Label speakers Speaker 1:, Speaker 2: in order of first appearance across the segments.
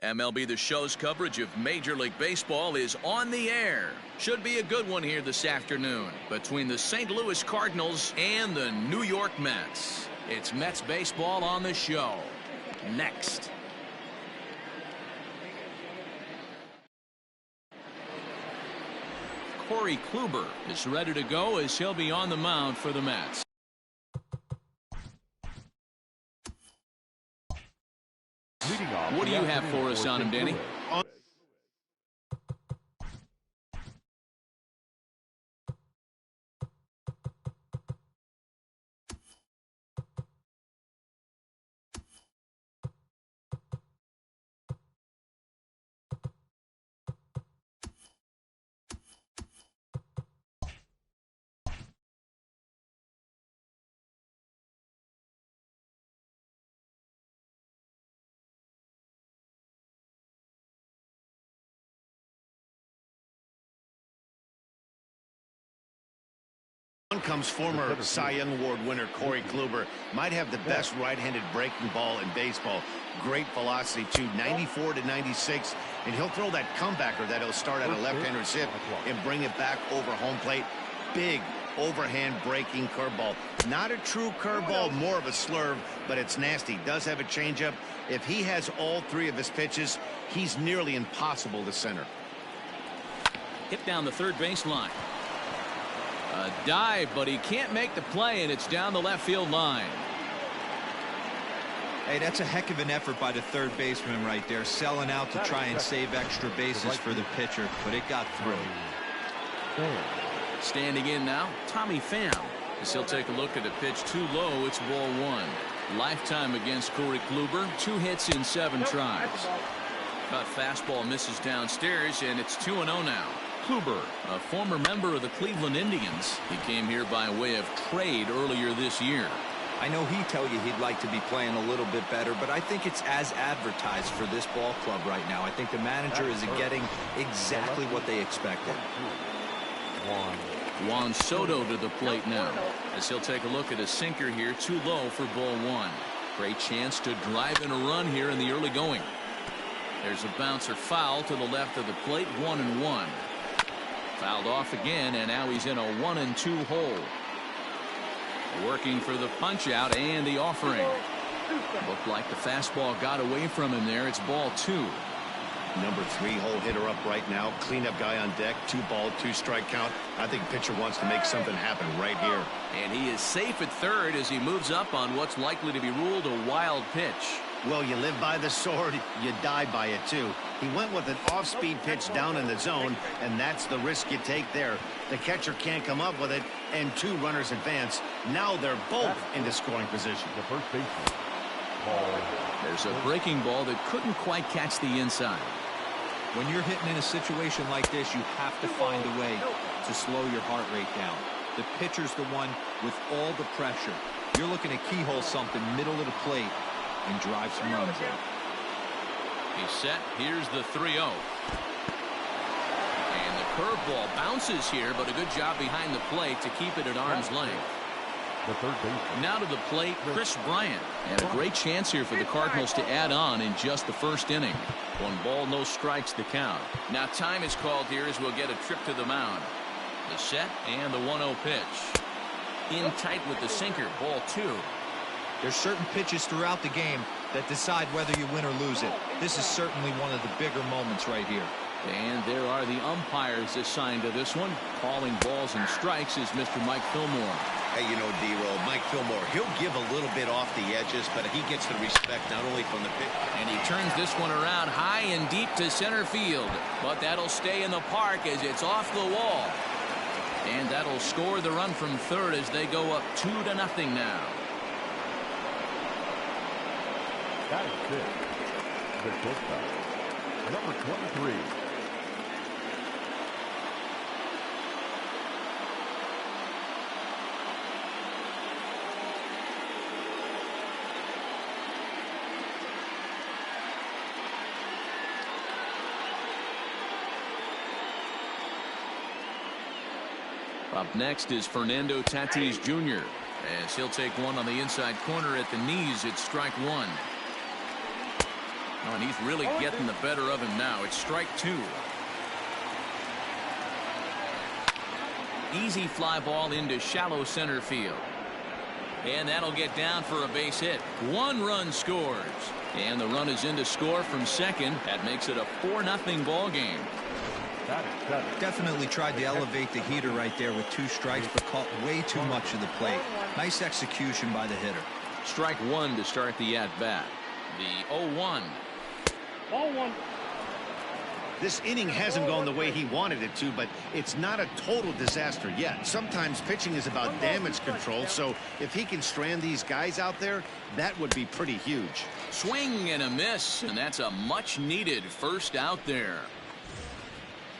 Speaker 1: MLB The Show's coverage of Major League Baseball is on the air. Should be a good one here this afternoon between the St. Louis Cardinals and the New York Mets. It's Mets baseball on the show. Next. Corey Kluber is ready to go as he'll be on the mound for the Mets. What do you have for us on him, Danny?
Speaker 2: Comes former Cy Young Award winner Corey Kluber. Might have the best right-handed breaking ball in baseball. Great velocity too, 94 to 96, and he'll throw that comebacker that he'll start at a left-hander's hip and bring it back over home plate. Big overhand breaking curveball. Not a true curveball, more of a slurve, but it's nasty. Does have a changeup. If he has all three of his pitches, he's nearly impossible to center.
Speaker 1: Hit down the third baseline. A dive, but he can't make the play, and it's down the left field line.
Speaker 3: Hey, that's a heck of an effort by the third baseman right there, selling out to try and save extra bases for the pitcher, but it got through.
Speaker 1: Standing in now, Tommy Pham, as he'll take a look at a pitch too low. It's ball one. Lifetime against Corey Kluber, 2 hits in 7 tries. Cut fastball misses downstairs, and it's 2-0 now. Kluber, a former member of the Cleveland Indians. He came here by way of trade earlier this year.
Speaker 3: I know he'd tell you he'd like to be playing a little bit better, but I think it's as advertised for this ball club right now. I think the manager is getting exactly what they expected.
Speaker 1: Juan Soto to the plate now, as he'll take a look at a sinker here, too low for ball one. Great chance to drive in a run here in the early going. There's a bouncer foul to the left of the plate, 1-1. Fouled off again, and now he's in a 1-2 hole. Working for the punch out and the offering. Looked like the fastball got away from him there. It's ball 2.
Speaker 2: Number 3 hole hitter up right now. Cleanup guy on deck. 2-ball, 2-strike count. I think pitcher wants to make something happen right here.
Speaker 1: And he is safe at third as he moves up on what's likely to be ruled a wild pitch.
Speaker 2: Well, you live by the sword, you die by it too. He went with an off-speed pitch down in the zone, and that's the risk you take there. The catcher can't come up with it, and 2 runners advance. Now they're both into scoring position.
Speaker 4: The first baseman.
Speaker 1: There's a breaking ball that couldn't quite catch the inside.
Speaker 3: When you're hitting in a situation like this, you have to find a way to slow your heart rate down. The pitcher's the one with all the pressure. You're looking to keyhole something middle of the plate and drive some runs in.
Speaker 1: He's set. Here's the 3-0. And the curveball bounces here, but a good job behind the plate to keep it at arm's length.
Speaker 4: The third baseman.
Speaker 1: Now to the plate, Chris Bryant. And a great chance here for the Cardinals to add on in just the first inning. 1 ball, no strikes the count. Now time is called here as we'll get a trip to the mound. The set and the 1-0 pitch. In tight with the sinker, ball 2.
Speaker 3: There's certain pitches throughout the game that decide whether you win or lose it. This is certainly one of the bigger moments right here.
Speaker 1: And there are the umpires assigned to this one. Calling balls and strikes is Mr. Mike Fillmore.
Speaker 2: Hey, you know, D-Roll, Mike Fillmore, he'll give a little bit off the edges, but he gets the respect not only from the pitch.
Speaker 1: And he turns this one around high and deep to center field. But that'll stay in the park as it's off the wall. And that'll score the run from third as they go up 2-0 now.
Speaker 4: That is good. The shortstop, number 23.
Speaker 1: Up next is Fernando Tatis Jr. as he'll take one on the inside corner at the knees. It's strike 1. Oh, and he's really getting the better of him now. It's strike two. Easy fly ball into shallow center field. And that'll get down for a base hit. 1 run scores. And the run is in to score from second. That makes it a 4-0 ball game.
Speaker 3: Definitely tried to elevate the heater right there with 2 strikes, but caught way too much of the plate. Nice execution by the hitter.
Speaker 1: Strike 1 to start the at-bat. The 0-1.
Speaker 5: 0-1.
Speaker 2: This inning hasn't gone the way he wanted it to, but it's not a total disaster yet. Sometimes pitching is about damage control, so if he can strand these guys out there, that would be pretty huge.
Speaker 1: Swing and a miss, and that's a much-needed first out there.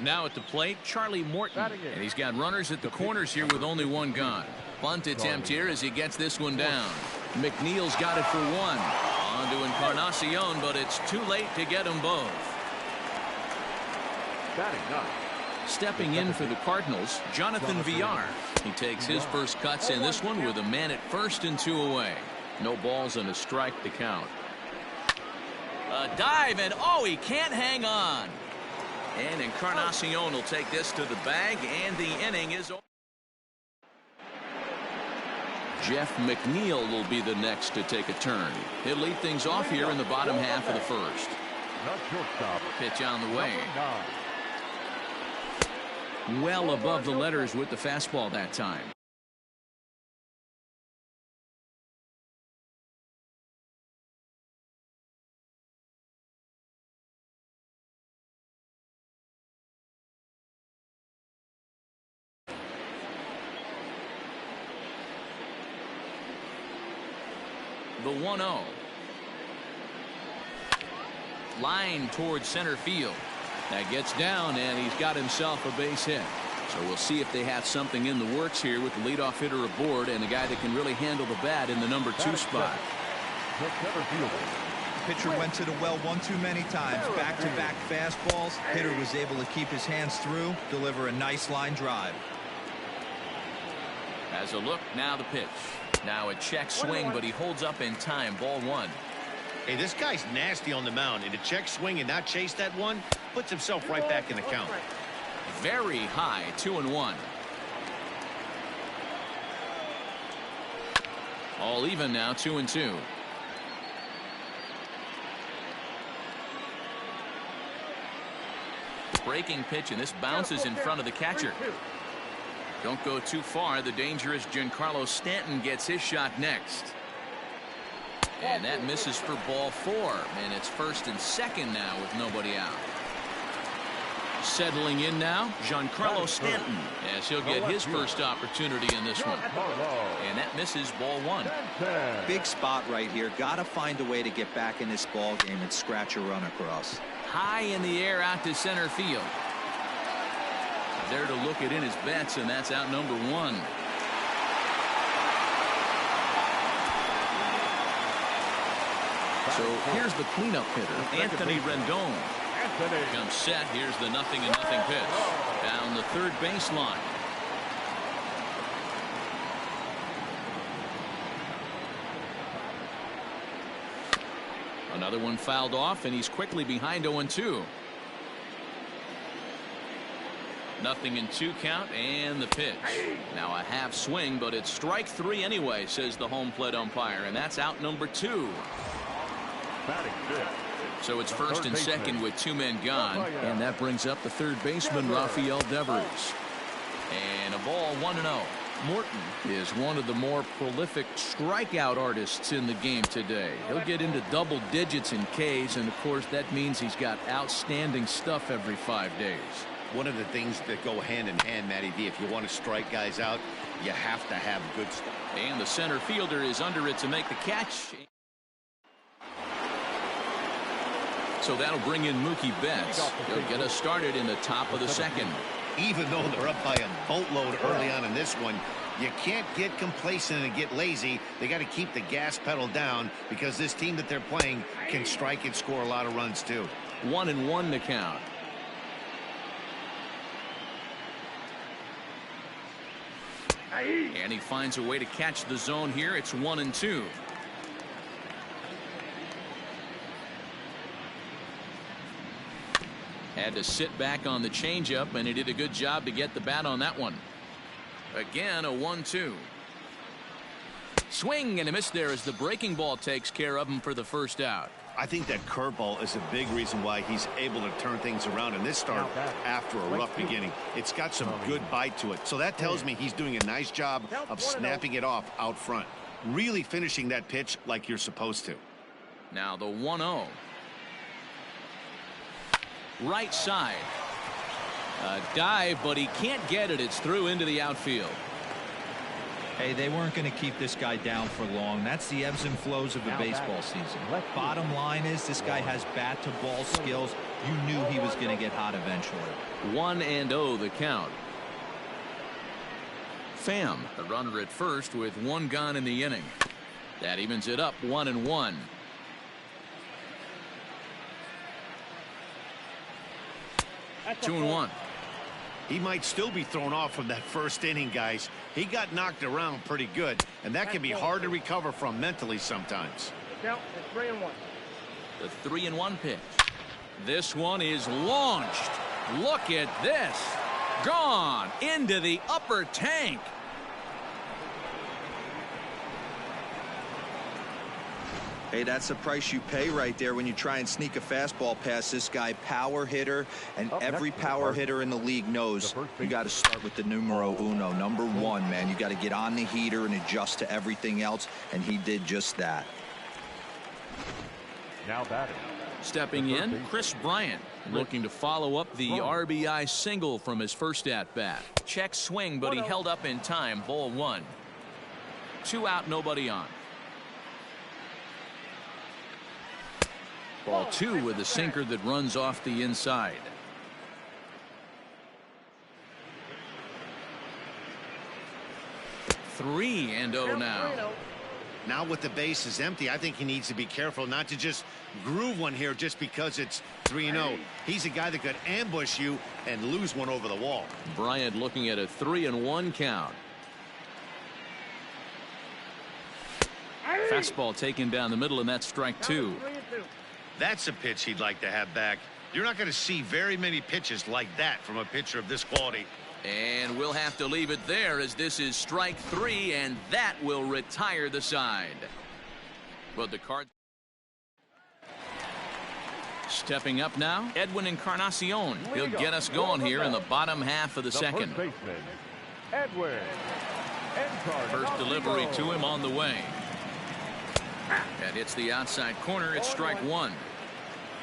Speaker 1: Now at the plate, Charlie Morton, and he's got runners at the corners here with only 1 gone. Bunt attempt here as he gets this one down. McNeil's got it for 1. On to Encarnacion, but it's too late to get them both. Stepping in for the Cardinals, Jonathan Villar. He takes his first cuts in this one with a man at first and 2 away. No balls and a strike to count. A dive, and oh, he can't hang on. And Encarnacion will take this to the bag, and the inning is over. Jeff McNeil will be the next to take a turn. He'll lead things off here in the bottom half of the first. Pitch on the way. Well above the letters with the fastball that time. The 1-0. Line towards center field. That gets down, and he's got himself a base hit. So we'll see if they have something in the works here with the leadoff hitter aboard and a guy that can really handle the bat in the number 2 spot.
Speaker 3: Pitcher went to the well one too many times. Back-to-back fastballs. Hitter was able to keep his hands through, deliver a nice line drive.
Speaker 1: As a look, now the pitch. Now a check swing, but he holds up in time. Ball 1.
Speaker 2: Hey, this guy's nasty on the mound, and to check swing and not chase that one puts himself right back in the count.
Speaker 1: Very high, 2-1. All even now, 2-2. Breaking pitch, and this bounces in front of the catcher. Don't go too far. The dangerous Giancarlo Stanton gets his shot next. And that misses for ball 4. And it's first and second now with nobody out. Settling in now, Giancarlo Stanton, as he'll get his first opportunity in this one. And that misses ball 1.
Speaker 3: Big spot right here. Got to find a way to get back in this ball game and scratch a run across.
Speaker 1: High in the air out to center field. There to look it in his bets, and that's out number 1. So here's the cleanup hitter, Anthony Rendon. Comes set. Here's the 0-0 pitch down the third baseline. Another one fouled off, and he's quickly behind 0-2. 0-2 count, and the pitch. Now a half swing, but it's strike 3 anyway, says the home plate umpire, and that's out number 2. So it's first and second with 2 men gone, and that brings up the third baseman, Rafael Devers. And a ball, 1-0. Morton is one of the more prolific strikeout artists in the game today. He'll get into double digits in Ks, and of course that means he's got outstanding stuff every 5 days.
Speaker 2: One of the things that go hand in hand, Matty V, if you want to strike guys out, you have to have good stuff.
Speaker 1: And the center fielder is under it to make the catch. So that'll bring in Mookie Betts. He'll get us started in the top of the second.
Speaker 2: Even though they're up by a boatload early on in this one, you can't get complacent and get lazy. They got to keep the gas pedal down because this team that they're playing can strike and score a lot of runs too.
Speaker 1: 1-1 to count. And he finds a way to catch the zone here. It's 1-2. Had to sit back on the changeup, and he did a good job to get the bat on that one. Again, a 1-2. Swing and a miss there as the breaking ball takes care of him for the first out.
Speaker 2: I think that curveball is a big reason why he's able to turn things around in this start after a rough beginning. It's got some good bite to it. So that tells me he's doing a nice job of snapping it off out front. Really finishing that pitch like you're supposed to.
Speaker 1: Now the 1-0. Right side. A dive, but he can't get it. It's through into the outfield.
Speaker 3: Hey, they weren't going to keep this guy down for long. That's the ebbs and flows of a baseball season. Bottom line is this guy has bat to ball skills. You knew he was going to get hot eventually.
Speaker 1: 1-0 the count. Pham, the runner at first with one gone in the inning. That evens it up 1-1.
Speaker 5: That's
Speaker 1: 2-1.
Speaker 2: He might still be thrown off from that first inning, guys. He got knocked around pretty good, and that can be hard to recover from mentally sometimes.
Speaker 5: Count at 3-1.
Speaker 1: The 3-1 pitch. This one is launched. Look at this. Gone into the upper tank.
Speaker 3: Hey, that's the price you pay right there when you try and sneak a fastball past this guy. Power hitter, and every power hitter in the league knows you got to start with the numero uno, number one, man. You got to get on the heater and adjust to everything else, and he did just that.
Speaker 4: Now batting.
Speaker 1: Stepping in, Chris Bryant, looking to follow up the RBI single from his first at-bat. Check swing, but he held up in time. Ball one. 2 out, nobody on. Ball 2 with a sinker that runs off the inside. Three and 0 now.
Speaker 2: Now with the bases empty, I think he needs to be careful not to just groove one here just because it's 3-0. He's a guy that could ambush you and lose one over the wall.
Speaker 1: Bryant looking at a 3-1 count. Fastball taken down the middle, and that's strike 2.
Speaker 2: That's a pitch he'd like to have back. You're not going to see very many pitches like that from a pitcher of this quality.
Speaker 1: And we'll have to leave it there as this is strike 3, and that will retire the side. But the Cards stepping up now, Edwin Encarnacion. He'll get us going here in the bottom half of the second.
Speaker 4: First baseman, Edwin Encarnacion.
Speaker 1: First delivery to him on the way. That hits the outside corner. It's strike 1.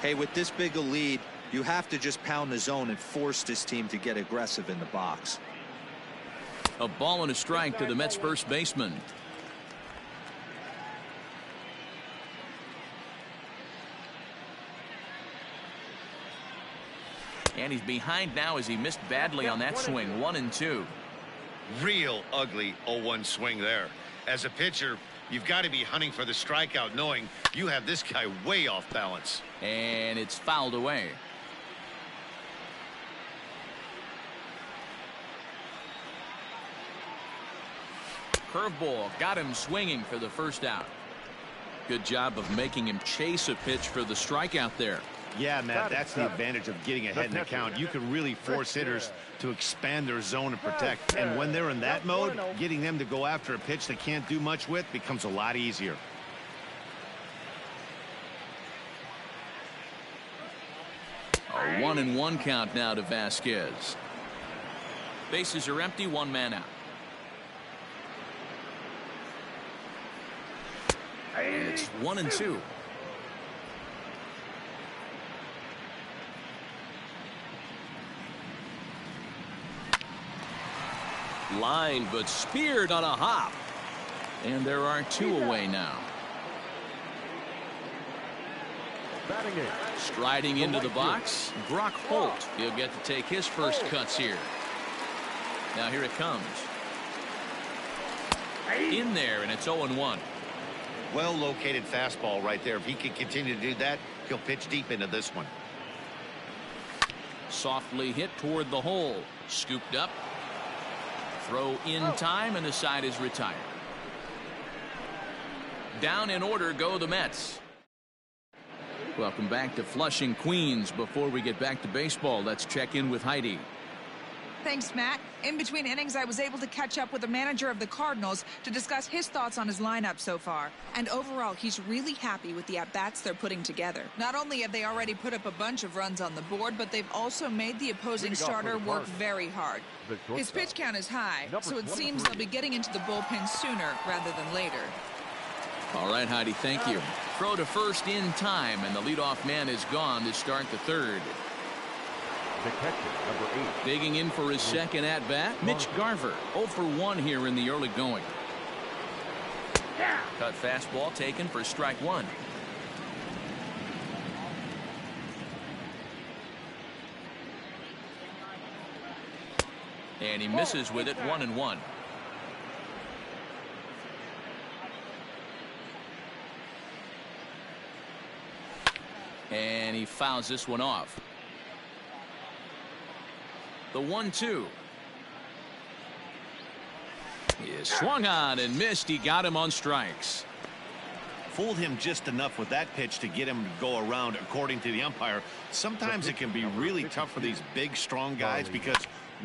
Speaker 3: Hey, with this big a lead, you have to just pound the zone and force this team to get aggressive in the box.
Speaker 1: A ball and a strike to the Mets first baseman. And he's behind now as he missed badly on that swing. 1-2.
Speaker 2: Real ugly 0-1 swing there. As a pitcher, you've got to be hunting for the strikeout, knowing you have this guy way off balance.
Speaker 1: And it's fouled away. Curveball got him swinging for the first out. Good job of making him chase a pitch for the strikeout there.
Speaker 2: Yeah, Matt, that's the advantage of getting ahead in the count. You can really force hitters to expand their zone and protect. And when they're in that mode, getting them to go after a pitch they can't do much with becomes a lot easier.
Speaker 1: A 1-1 count now to Vasquez. Bases are empty, 1 man out. And it's 1-2. Line, but speared on a hop. And there are 2 away now. Striding into the box, Brock Holt. He'll get to take his first cuts here. Now here it comes. In there, and it's 0-1.
Speaker 2: Well located fastball right there. If he can continue to do that, he'll pitch deep into this one.
Speaker 1: Softly hit toward the hole. Scooped up. Throw in time, and the side is retired. Down in order go the Mets. Welcome back to Flushing, Queens. Before we get back to baseball, let's check in with Heidi.
Speaker 6: Thanks, Matt. In between innings, I was able to catch up with the manager of the Cardinals to discuss his thoughts on his lineup so far. And overall, he's really happy with the at-bats they're putting together. Not only have they already put up a bunch of runs on the board, but they've also made the opposing starter work very hard. His pitch count is high, so it seems they'll be getting into the bullpen sooner rather than later.
Speaker 1: All right, Heidi, thank you. Throw to first in time, and the leadoff man is gone to start the third.
Speaker 4: The catcher, number 8.
Speaker 1: Digging in for his second at-bat, Mitch Garver. 0 for 1 here in the early going. Cut fastball taken for strike one. And he misses with it, 1-1. And he fouls this one off. The 1-2. He is swung on and missed. He got him on strikes.
Speaker 2: Fooled him just enough with that pitch to get him to go around, according to the umpire. Sometimes it can be really tough for these big, strong guys because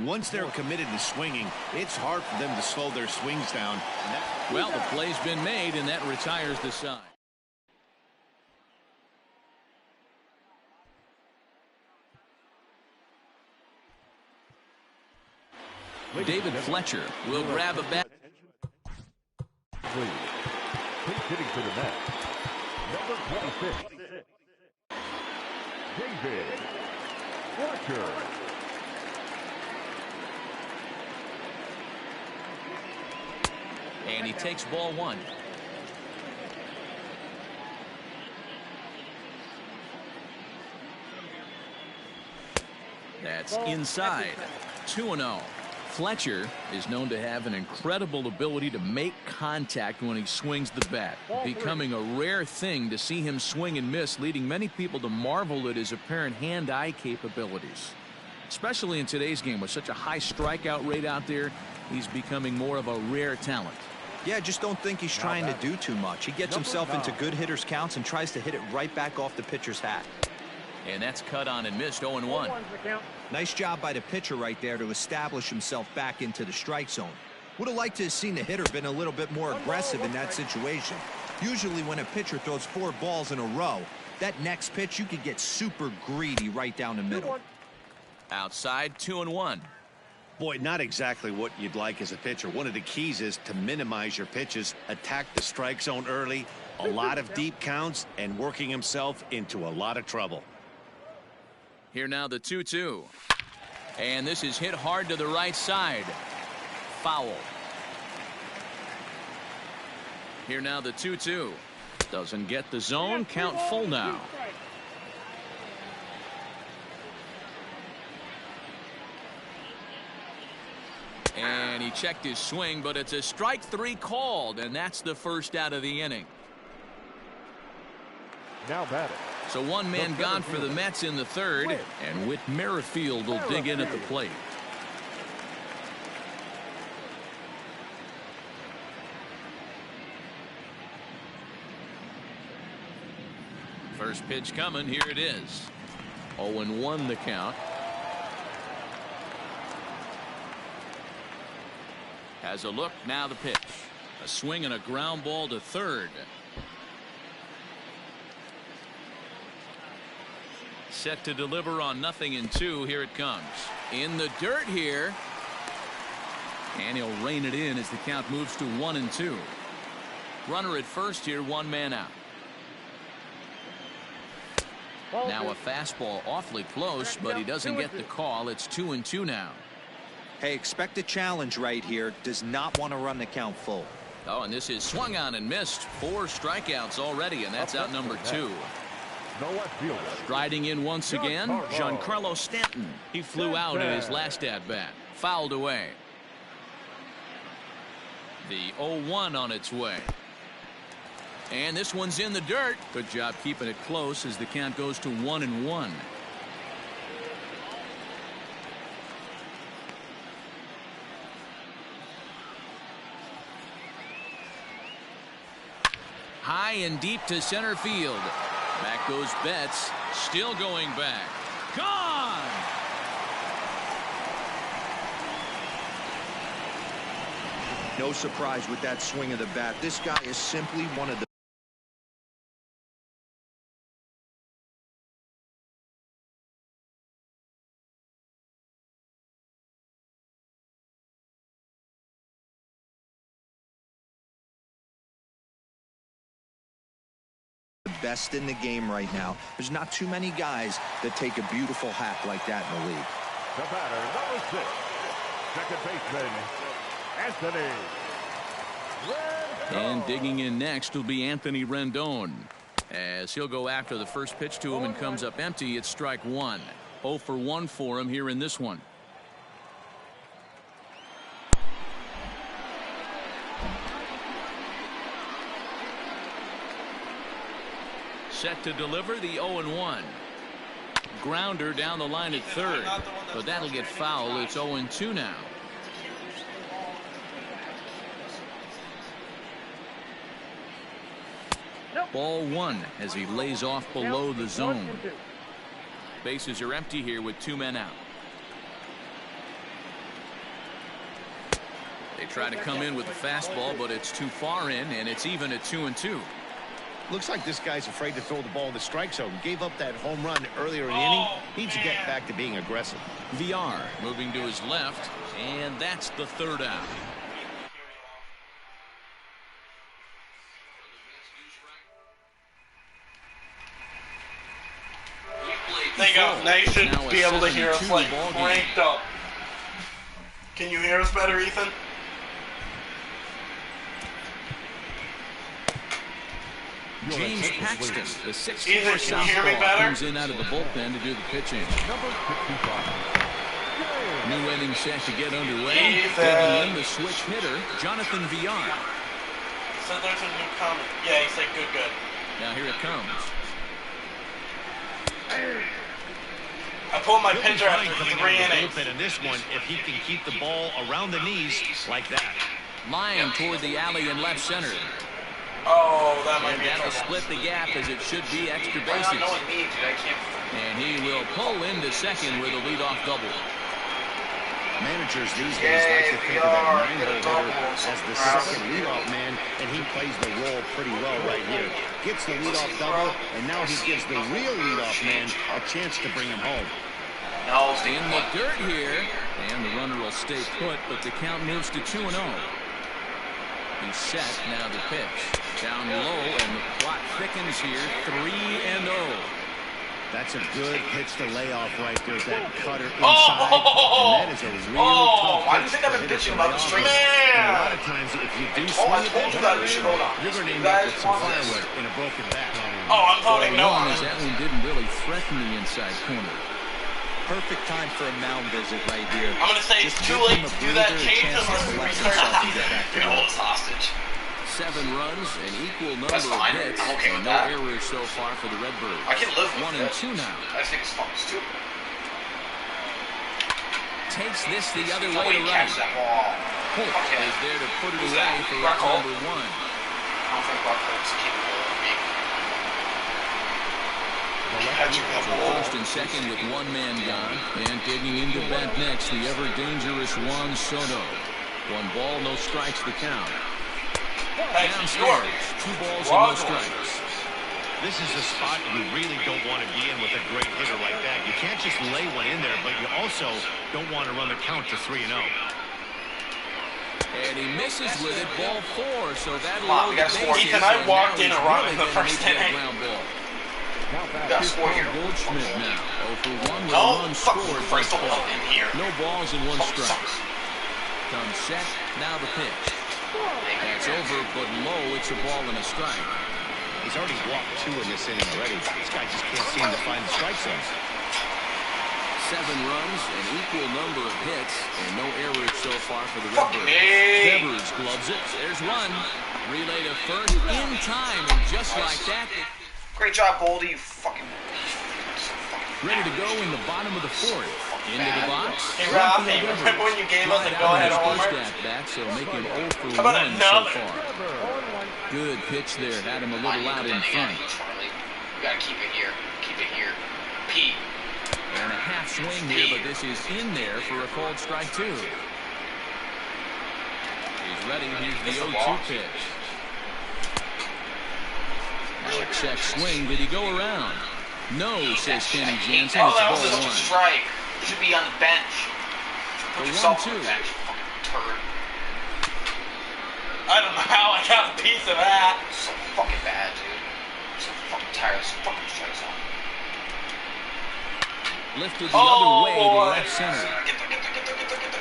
Speaker 2: once they're committed to swinging, it's hard for them to slow their swings down.
Speaker 1: Well, the play's been made, and that retires the side. David Fletcher will grab a bat.
Speaker 4: Please hitting to the net. Number 26. David Fletcher.
Speaker 1: And he takes ball one. That's inside. 2-0. Fletcher is known to have an incredible ability to make contact when he swings the bat, becoming a rare thing to see him swing and miss, leading many people to marvel at his apparent hand-eye capabilities. Especially in today's game with such a high strikeout rate out there, he's becoming more of a rare talent.
Speaker 3: Yeah, I just don't think he's trying to do too much. He gets himself into good hitters' counts and tries to hit it right back off the pitcher's hat.
Speaker 1: And that's cut on and missed. 0-1.
Speaker 3: Nice job by the pitcher right there to establish himself back into the strike zone. Would have liked to have seen the hitter been a little bit more aggressive in that situation. Usually when a pitcher throws 4 balls in a row, that next pitch you could get super greedy right down the middle.
Speaker 1: Outside, 2-1.
Speaker 2: Boy, not exactly what you'd like as a pitcher. One of the keys is to minimize your pitches, attack the strike zone early, a lot of deep counts, and working himself into a lot of trouble.
Speaker 1: Here now the 2-2. And this is hit hard to the right side. Foul. Here now the 2-2. Doesn't get the zone. Count full now. And he checked his swing, but it's a strike 3 called, and that's the first out of the inning.
Speaker 4: Now batting.
Speaker 1: So one man gone for the Mets in the third, and Whit Merrifield will dig in at the plate. First pitch coming. Here it is. 0-1 the count. Has a look. Now the pitch. A swing and a ground ball to third. Set to deliver on 0-2. Here it comes. In the dirt here. And he'll rein it in as the count moves to 1-2. Runner at first here, 1 man out. Now a fastball awfully close, but he doesn't get the call. It's 2-2 now.
Speaker 3: Hey, expect a challenge right here. Does not want to run the count full.
Speaker 1: Oh, and this is swung on and missed. 4 strikeouts already, and that's out number 2. Striding in once again, Giancarlo Stanton. He flew out in his last at-bat. Fouled away. The 0-1 on its way. And this one's in the dirt. Good job keeping it close as the count goes to 1-1. High and deep to center field. Back goes Betts. Still going back. Gone!
Speaker 3: No surprise with that swing of the bat. This guy is simply one of the best in the game right now. There's not too many guys that take a beautiful hack like that in the league.
Speaker 4: The batter, number 6, second baseman, Anthony Rendon.
Speaker 1: And digging in next will be Anthony Rendon. As he'll go after the first pitch to him and comes up empty, it's strike one. 0 for 1 for him here in this one. Set to deliver the 0-1. Grounder down the line at third, but that'll get foul. It's 0-2 now. Ball one as he lays off below the zone. Bases are empty here with 2 men out. They try to come in with a fastball, but it's too far in, and it's even at 2-2.
Speaker 2: Looks like this guy's afraid to throw the ball in the strike zone. Gave up that home run earlier in the inning. Needs to get back to being aggressive.
Speaker 1: VR moving to his left, and that's the third out.
Speaker 7: There you go. Now you should be able to hear us like cranked up. Can you hear us better, Ethan?
Speaker 1: James Paxton, the 6'4"
Speaker 7: Ethan, can you hear me
Speaker 1: southpaw,
Speaker 7: better?
Speaker 1: comes in out of the bullpen to do the pitching.
Speaker 4: Number 65.
Speaker 1: New inning set to get underway. Getting in the switch hitter, Jonathan VR.
Speaker 7: So there's a new comment. Yeah, he said good.
Speaker 1: Now here it comes.
Speaker 7: I pulled my
Speaker 2: He'll be
Speaker 7: pitcher
Speaker 2: fine
Speaker 7: after
Speaker 2: coming
Speaker 7: 3
Speaker 2: out of the
Speaker 7: innings.
Speaker 2: bullpen in this one if he can keep the ball around the knees like that.
Speaker 1: Line toward the alley in left center.
Speaker 7: Oh, that might
Speaker 1: And
Speaker 7: be a
Speaker 1: that'll
Speaker 7: trouble.
Speaker 1: split the gap as it should be extra
Speaker 7: Why not
Speaker 1: bases.
Speaker 7: knowing me, dude? I can't.
Speaker 1: And he will pull into second with a leadoff double.
Speaker 2: Managers these days like to think of that nine-hole hitter as the second leadoff man, and he plays the role pretty well right here. Gets the leadoff double, and now he gives the real leadoff man a chance to bring him home.
Speaker 1: In the dirt here, and the runner will stay put, but the count moves to 2-0. He's set, now the pitch. Down low, and the clock thickens here, 3-0.
Speaker 2: That's a good pitch to lay off right there. That cutter inside, and that is a really tough
Speaker 7: I
Speaker 2: pitch
Speaker 7: think I've been
Speaker 2: to hit
Speaker 7: bitching
Speaker 2: to
Speaker 7: about
Speaker 2: lay
Speaker 7: the
Speaker 2: off.
Speaker 7: string.
Speaker 2: And a lot of times, if you do swing
Speaker 7: I
Speaker 2: it
Speaker 7: told you that we should vote on.
Speaker 2: you're going to
Speaker 7: You
Speaker 2: end up
Speaker 7: guys
Speaker 2: with some
Speaker 7: want this?
Speaker 2: firewood in a broken bat.
Speaker 7: Oh, I'm voting no on
Speaker 1: As
Speaker 7: it.
Speaker 1: that one didn't really threaten the inside corner.
Speaker 3: Perfect time for a mound visit right here.
Speaker 7: I'm gonna say it's
Speaker 3: Just
Speaker 7: too
Speaker 3: give
Speaker 7: late
Speaker 3: him a
Speaker 7: to do that
Speaker 3: breather, a
Speaker 7: change
Speaker 3: chance to
Speaker 7: unless we
Speaker 3: collect
Speaker 7: restart
Speaker 3: himself
Speaker 7: the
Speaker 3: and get
Speaker 7: season.
Speaker 3: back to
Speaker 7: You hold
Speaker 3: work.
Speaker 7: us hostage.
Speaker 1: 7 runs, an equal number
Speaker 7: That's
Speaker 1: of
Speaker 7: fine.
Speaker 1: hits,
Speaker 7: I'm okay
Speaker 1: and
Speaker 7: with
Speaker 1: no
Speaker 7: that.
Speaker 1: errors so far for the Redbirds.
Speaker 7: I can live with
Speaker 1: 1
Speaker 7: it.
Speaker 1: and 2 now.
Speaker 7: I just think it's fucking stupid.
Speaker 1: Takes this the other
Speaker 7: Nobody
Speaker 1: way to right.
Speaker 7: catch that ball.
Speaker 1: Holt
Speaker 7: Okay.
Speaker 1: is there to put it
Speaker 7: Who's
Speaker 1: away
Speaker 7: that?
Speaker 1: for
Speaker 7: Rock
Speaker 1: out
Speaker 7: Hall?
Speaker 1: number 1.
Speaker 7: I don't think Buckler's capable of being. Catching the ball.
Speaker 1: First and second with 1 man gone, and digging into bat next, the ever dangerous Juan Soto. 1 ball, no strikes the count. Downstairs, 2 balls and no strikes.
Speaker 2: This is a spot you really don't want to be in with a great hitter like that. You can't just lay one in there, but you also don't want to run the count to 3-0.
Speaker 1: And he misses with it, ball 4, so that'll
Speaker 7: Come on,
Speaker 1: load
Speaker 7: we
Speaker 1: the
Speaker 7: gotta score.
Speaker 1: bases,
Speaker 7: Ethan, I
Speaker 1: and
Speaker 7: walked
Speaker 1: now
Speaker 7: in
Speaker 1: he's
Speaker 7: a run
Speaker 1: really
Speaker 7: in the
Speaker 1: gonna
Speaker 7: first
Speaker 1: need that
Speaker 7: inning.
Speaker 1: ground ball.
Speaker 7: Gotta score here.
Speaker 1: Goldschmidt now, 0 for 1 with
Speaker 7: No,
Speaker 1: 1
Speaker 7: fuck
Speaker 1: scored.
Speaker 7: first
Speaker 1: thus
Speaker 7: of all
Speaker 1: far.
Speaker 7: in here.
Speaker 1: No balls and 1
Speaker 7: Fuck
Speaker 1: strike.
Speaker 7: sucks.
Speaker 1: Comes set, now the pitch. That's over, but low, it's a ball and a strike.
Speaker 2: He's already walked 2 in this inning already. This guy just can't seem to find the strike zone.
Speaker 1: 7 runs, an equal number of hits, and no errors so far for the
Speaker 7: Fucking
Speaker 1: Redbirds.
Speaker 7: A.
Speaker 1: Devers gloves it. There's 1. Relay to first in time, and just like that,
Speaker 7: Great job, Goldie. You fucking.
Speaker 1: ready to go in the bottom of the 4th. Into the box.
Speaker 7: Hey, Ralph, hey, remember when you gave us a go-ahead homer?
Speaker 1: Back, so make him 0 for
Speaker 7: How about
Speaker 1: 1 so
Speaker 7: another?
Speaker 1: far. Good pitch there. Had him a little out in front.
Speaker 8: gotta keep it here. Keep it here. Pete.
Speaker 1: And a half swing here, but this is in there for a called strike 2. He's ready. Here's the 0-2 pitch. Now a check swing. Did he go around? No, says Kenny Jansen.
Speaker 8: Oh,
Speaker 1: It's
Speaker 8: that was
Speaker 1: ball
Speaker 8: such a
Speaker 1: 1.
Speaker 8: strike. You should be on the bench. Put
Speaker 1: The
Speaker 8: yourself
Speaker 1: 1-2.
Speaker 8: on the bench, you fucking turd.
Speaker 7: I don't know how I got a piece of that.
Speaker 8: So fucking bad, dude. I'm so fucking tired of this fucking strike zone.
Speaker 1: Lifted the other way to left center.
Speaker 8: Get there.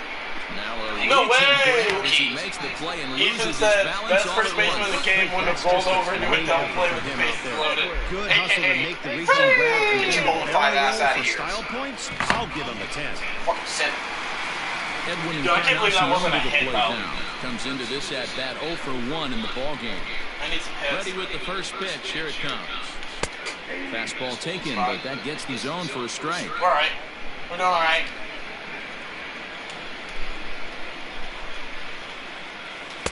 Speaker 1: Now a
Speaker 8: No
Speaker 1: reaching
Speaker 8: way!
Speaker 1: grab as he makes the play and
Speaker 7: Ethan
Speaker 1: loses his
Speaker 7: said
Speaker 1: balance
Speaker 7: best
Speaker 1: all
Speaker 7: first
Speaker 1: at
Speaker 7: baseman in
Speaker 1: once.
Speaker 7: the game wouldn't have rolled over into a double play with the bases loaded.
Speaker 2: Good hustle to
Speaker 7: AKA,
Speaker 2: make the reaching grab and
Speaker 8: Get
Speaker 2: then
Speaker 8: your
Speaker 2: the
Speaker 8: 5 ass
Speaker 2: aerial
Speaker 8: out of
Speaker 2: for
Speaker 8: here.
Speaker 2: style points. I'll give him a 10.
Speaker 8: Fucking simp.
Speaker 1: Edwin
Speaker 7: Dude, I can't believe that
Speaker 1: Encarnacion
Speaker 7: wasn't a
Speaker 1: under the
Speaker 7: hit,
Speaker 1: plate
Speaker 7: though.
Speaker 1: now. Comes into this at bat 0 for 1 in the ball game.
Speaker 7: I need some hits.
Speaker 1: Ready with the first pitch. Here it comes. Fastball taken, but that gets the zone for a strike.
Speaker 7: We're alright. We're doing alright.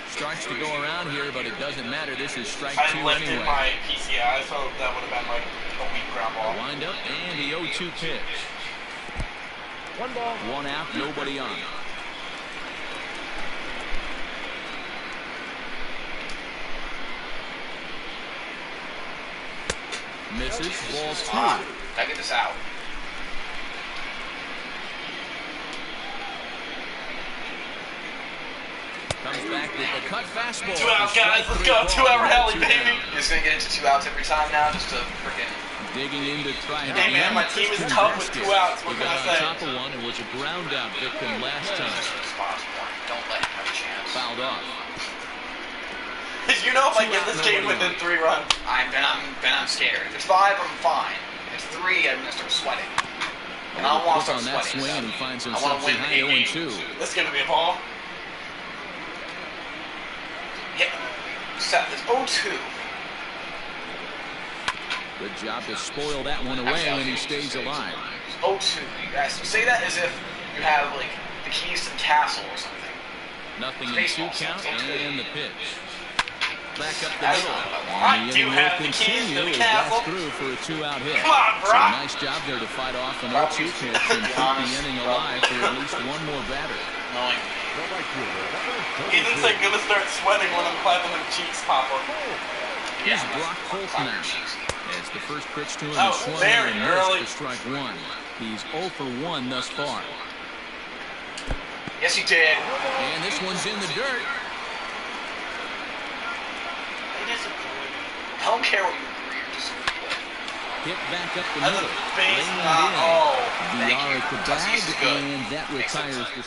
Speaker 1: Starts to go around here, but it doesn't matter. This is strike
Speaker 7: I
Speaker 1: 2
Speaker 7: lifted
Speaker 1: anyway.
Speaker 7: my PCI, so that would have been like a weak ground ball.
Speaker 1: Wind up and the 0-2 pitch.
Speaker 5: 1 ball.
Speaker 1: 1 out, nobody on. Misses, ball 2.
Speaker 8: Gotta get this out.
Speaker 1: Comes back with the cut fastball.
Speaker 7: 2 outs, guys. Let's go. 2 out rally, baby.
Speaker 8: You're just gonna get into 2 outs every time now, just to freaking.
Speaker 1: Digging in to try and
Speaker 7: Hey, man, my team is tough with 2 outs. What
Speaker 1: He
Speaker 7: can I
Speaker 1: got
Speaker 7: say?
Speaker 1: on top of one and was a ground out victim last time.
Speaker 8: Don't let him have a chance.
Speaker 1: Fouled off.
Speaker 7: Because you know if I get this game within 3 runs.
Speaker 8: I'm scared. If it's 5, I'm fine. If it's 3, I'm gonna start sweating. And I don't want to
Speaker 1: Quick
Speaker 8: start
Speaker 1: on that
Speaker 8: sweating.
Speaker 1: swing,
Speaker 8: So
Speaker 1: and he finds
Speaker 8: I want
Speaker 1: himself
Speaker 8: to win
Speaker 1: behind
Speaker 8: the game.
Speaker 1: 0-2.
Speaker 7: This is gonna be a ball.
Speaker 8: Yeah. Seth, it's 0-2.
Speaker 1: Good job to spoil that one away, and he stays alive.
Speaker 8: 0-2. You guys say that as if you have like the keys to the castle or something.
Speaker 1: Nothing in 2 count, and the pitch. Back up the
Speaker 8: That's
Speaker 1: middle.
Speaker 8: not what I want.
Speaker 7: I
Speaker 1: And the
Speaker 7: do
Speaker 1: inning
Speaker 7: have
Speaker 1: will
Speaker 7: the keys to
Speaker 1: continue
Speaker 7: the
Speaker 1: as
Speaker 7: castle.
Speaker 1: that's through for a 2-out hit.
Speaker 7: Come on,
Speaker 1: So
Speaker 7: Brock.
Speaker 1: nice job there to fight off an
Speaker 8: Brock
Speaker 1: 0-2
Speaker 8: used to
Speaker 1: pitch and
Speaker 8: be
Speaker 1: keep the
Speaker 8: honest,
Speaker 1: inning
Speaker 8: Brock.
Speaker 1: alive for at least one more batter.
Speaker 8: Annoying.
Speaker 7: Ethan's like gonna start sweating when I'm clapping them cheeks pop up.
Speaker 1: Here's Brock Holt now. As the first pitch to him
Speaker 7: Oh,
Speaker 1: is swung
Speaker 7: very
Speaker 1: and
Speaker 7: early.
Speaker 1: missed for strike 1. He's 0 for 1 thus far.
Speaker 8: Yes, he did.
Speaker 1: And this one's in the dirt.
Speaker 8: I don't care what you agree. You're just
Speaker 1: Hit back up the
Speaker 7: As a
Speaker 1: middle.
Speaker 7: base,
Speaker 1: Reined
Speaker 7: oh,
Speaker 1: in.
Speaker 8: thank
Speaker 1: VR
Speaker 8: you.
Speaker 1: at the
Speaker 8: That's
Speaker 1: bag,
Speaker 8: easy, good.
Speaker 1: and that
Speaker 8: Makes sense.
Speaker 1: retires the...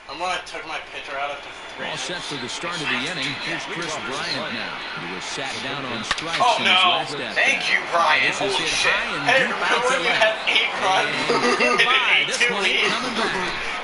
Speaker 7: I'm gonna took my pitcher out after 3.
Speaker 1: All set for the start of the inning. Here's Chris Bryant now. He was sat down on strikes
Speaker 7: Oh,
Speaker 1: in his
Speaker 7: no.
Speaker 1: last at-bat.
Speaker 8: Thank you, Brian.
Speaker 1: This is
Speaker 8: Holy
Speaker 1: hit
Speaker 8: shit.
Speaker 1: high and
Speaker 7: Hey,
Speaker 1: deep
Speaker 7: remember
Speaker 1: out to
Speaker 7: when you
Speaker 1: left.
Speaker 7: had 8 runs?
Speaker 1: Goodbye.
Speaker 7: And
Speaker 1: This
Speaker 7: 8-2
Speaker 1: one ain't
Speaker 7: lead?
Speaker 1: coming back.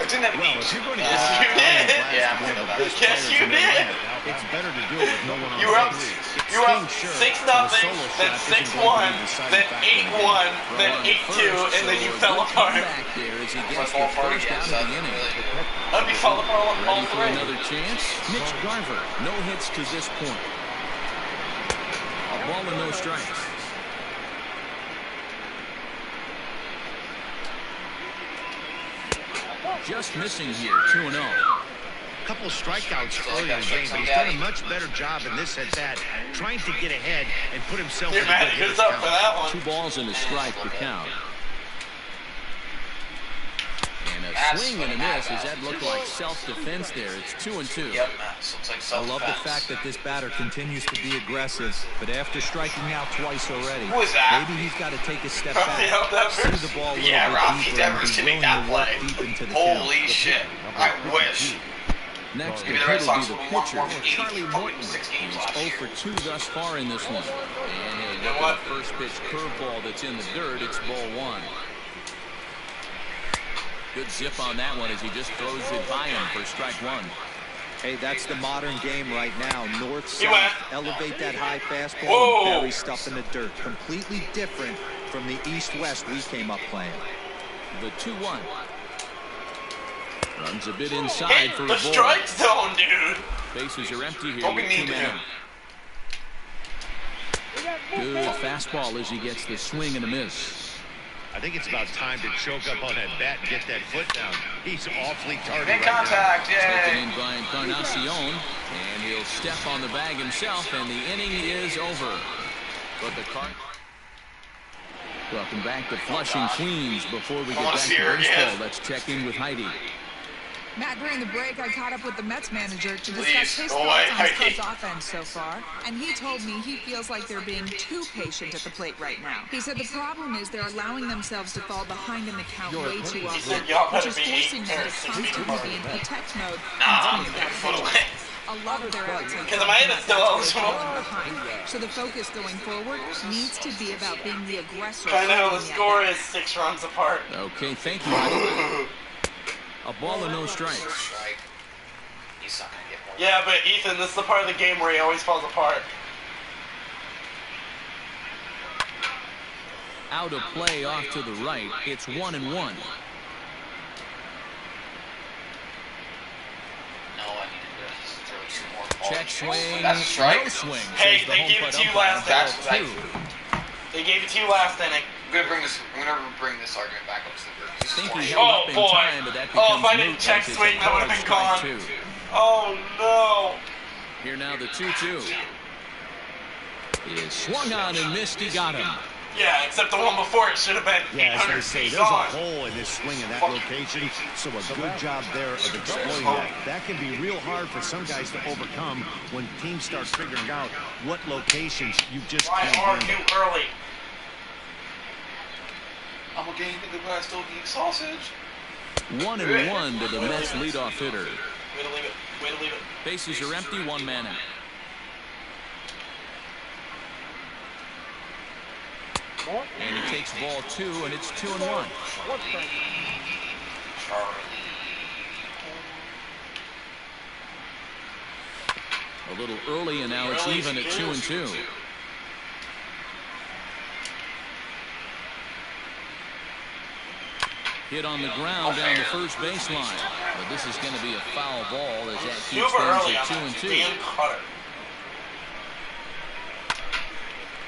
Speaker 8: I didn't have
Speaker 2: Well,
Speaker 8: eight.
Speaker 2: if you're going to
Speaker 8: Yes,
Speaker 2: get
Speaker 7: you did.
Speaker 8: Yeah, I'm thinking about it.
Speaker 7: Yes, you did.
Speaker 2: it's better to do it with no one on
Speaker 7: You were up,
Speaker 2: base.
Speaker 7: you were up
Speaker 2: Staying sure
Speaker 7: 6-0,
Speaker 2: that a solo
Speaker 7: then
Speaker 2: shot isn't
Speaker 7: 6-1,
Speaker 2: going to be the deciding
Speaker 7: then
Speaker 2: factor in the game.
Speaker 7: 8-1, then
Speaker 1: Runner
Speaker 7: 8-2, and then you
Speaker 1: first,
Speaker 7: fell
Speaker 1: so a good
Speaker 7: apart.
Speaker 1: comeback there as he gets
Speaker 8: Let's
Speaker 1: the
Speaker 8: fall apart
Speaker 1: first
Speaker 8: again,
Speaker 1: out
Speaker 8: Seth.
Speaker 1: of the inning.
Speaker 8: Really.
Speaker 7: I'd be fell apart all
Speaker 1: Ready for
Speaker 7: 3.
Speaker 1: another chance? Mitch Garver, no hits to this point. A ball and no strikes. Just missing here, 2-0.
Speaker 2: Couple strikeouts early in the game, but he's done a much better job in this at-bat, trying to get ahead and put himself
Speaker 7: You're
Speaker 2: in a
Speaker 7: mad
Speaker 2: good
Speaker 7: at
Speaker 2: hitter's
Speaker 7: yourself for
Speaker 2: count.
Speaker 7: that one.
Speaker 1: 2 balls and a strike to count. And a
Speaker 8: That's
Speaker 1: swing
Speaker 8: what
Speaker 1: and a
Speaker 8: I'm
Speaker 1: miss.
Speaker 8: mad
Speaker 1: Does
Speaker 8: about.
Speaker 1: that look like self-defense there? It's 2-2.
Speaker 8: Yep, Matt. Looks like
Speaker 3: I
Speaker 8: self-defense.
Speaker 3: love the fact that this batter continues to be aggressive, but after striking out twice already,
Speaker 8: Who is that?
Speaker 3: maybe he's got to take a step
Speaker 7: Rafi
Speaker 3: back,
Speaker 7: Devers?
Speaker 3: see the ball a little
Speaker 8: Yeah,
Speaker 3: bit
Speaker 8: Rafi
Speaker 3: deeper,
Speaker 8: Devers
Speaker 3: and
Speaker 8: can
Speaker 3: be
Speaker 8: make
Speaker 3: willing
Speaker 8: that
Speaker 3: to work
Speaker 8: play.
Speaker 3: deep into the
Speaker 8: Holy
Speaker 3: count.
Speaker 8: shit. I wish.
Speaker 1: Next,
Speaker 8: Maybe
Speaker 1: the
Speaker 8: the Red
Speaker 1: hitter will
Speaker 8: Sox
Speaker 1: be the
Speaker 8: will want
Speaker 1: pitcher,
Speaker 8: more than 80
Speaker 1: Charlie
Speaker 8: fucking
Speaker 1: Morton.
Speaker 8: 6 games
Speaker 1: He's
Speaker 8: last
Speaker 1: 0
Speaker 8: year.
Speaker 1: for 2 thus far in this one. And he'll
Speaker 7: You know
Speaker 1: look
Speaker 7: what?
Speaker 1: at the first pitch curveball that's in the dirt. It's ball 1. Good zip on that one as he just throws it by him for strike 1.
Speaker 3: Hey, that's the modern game right now. North,
Speaker 7: He
Speaker 3: south,
Speaker 7: went.
Speaker 3: elevate that high fastball
Speaker 7: Whoa.
Speaker 3: and bury stuff in the dirt. Completely different from the east-west we came up playing.
Speaker 1: The 2-1. Runs a bit inside
Speaker 7: Hit
Speaker 1: for a
Speaker 7: the
Speaker 1: ball.
Speaker 7: strike zone, dude.
Speaker 1: Bases are empty here
Speaker 8: Don't be
Speaker 1: with
Speaker 8: mean
Speaker 1: 2
Speaker 8: to
Speaker 1: men.
Speaker 8: him.
Speaker 1: Good fastball as he gets the swing and a miss.
Speaker 2: I think it's about time to choke up on that bat and get that foot down. He's awfully tardy
Speaker 8: Big
Speaker 2: right
Speaker 8: contact,
Speaker 1: Taken
Speaker 8: yay!
Speaker 1: in by Encarnacion, and he'll step on the bag himself, and the inning is over. But the Cardinals. Welcome back to Flushing, Queens. Before we get back to baseball, let's check in with Heidi.
Speaker 6: Matt, during the break, I caught up with the Mets manager to discuss his thoughts on his club's offense so far, and he told me he feels like they're being too patient at the plate right now. He said the problem is they're allowing themselves to fall behind in the count way too often, which is forcing them to constantly be in protect mode and swing at that pitch. A lot of their outs have fallen behind, so the focus going forward needs to be about being the aggressor.
Speaker 7: I know the score is 6 runs apart.
Speaker 1: Okay, thank you, Heidi. A ball and no strikes.
Speaker 8: He's not gonna get more.
Speaker 7: Yeah, but Ethan, this is the part of the game where he always falls apart.
Speaker 1: Out of play off to the right. It's 1-1.
Speaker 8: No, I need to throw 2 more balls.
Speaker 1: Check swing.
Speaker 8: That's a strike.
Speaker 1: No swing.
Speaker 7: Hey,
Speaker 1: says the
Speaker 7: they
Speaker 1: home
Speaker 7: gave it
Speaker 1: plate
Speaker 7: to you
Speaker 1: umpire.
Speaker 7: last
Speaker 8: That's
Speaker 7: inning. They gave it to you last inning.
Speaker 8: I'm gonna bring this argument back up to the group.
Speaker 1: I think he held up in time, but that
Speaker 7: Oh, if
Speaker 1: becomes
Speaker 7: I didn't
Speaker 1: moot
Speaker 7: check
Speaker 1: as it's
Speaker 7: swing,
Speaker 1: a
Speaker 7: that would have
Speaker 1: hard
Speaker 7: been
Speaker 1: strike
Speaker 7: gone.
Speaker 1: two.
Speaker 7: Oh, no.
Speaker 1: Here now the 2-2. Is swung on and missed. He got him.
Speaker 7: Yeah, except the one before it should have been
Speaker 2: Yeah, as
Speaker 7: 800
Speaker 2: they say,
Speaker 7: feet
Speaker 2: there's a
Speaker 7: gone.
Speaker 2: hole in this swing in that location, so a good job there of exploiting that. That can be real hard for some guys to overcome when teams start figuring out what locations you just
Speaker 7: Why
Speaker 2: can't
Speaker 7: argue
Speaker 2: handle.
Speaker 7: early?
Speaker 8: I'm a game in the glass, still eat sausage.
Speaker 1: 1-1 to the Mets leadoff hitter.
Speaker 7: Way to leave it. Way to leave it.
Speaker 1: Bases are empty. 1 man out. And he takes ball 2, and it's 2-1. A little early, and now it's even at 2-2. Hit on the ground down the first baseline. But this is going to be a foul ball as that keeps
Speaker 7: Super
Speaker 1: things
Speaker 7: early
Speaker 1: at
Speaker 7: on
Speaker 1: 2-2.
Speaker 7: Dan Cutter.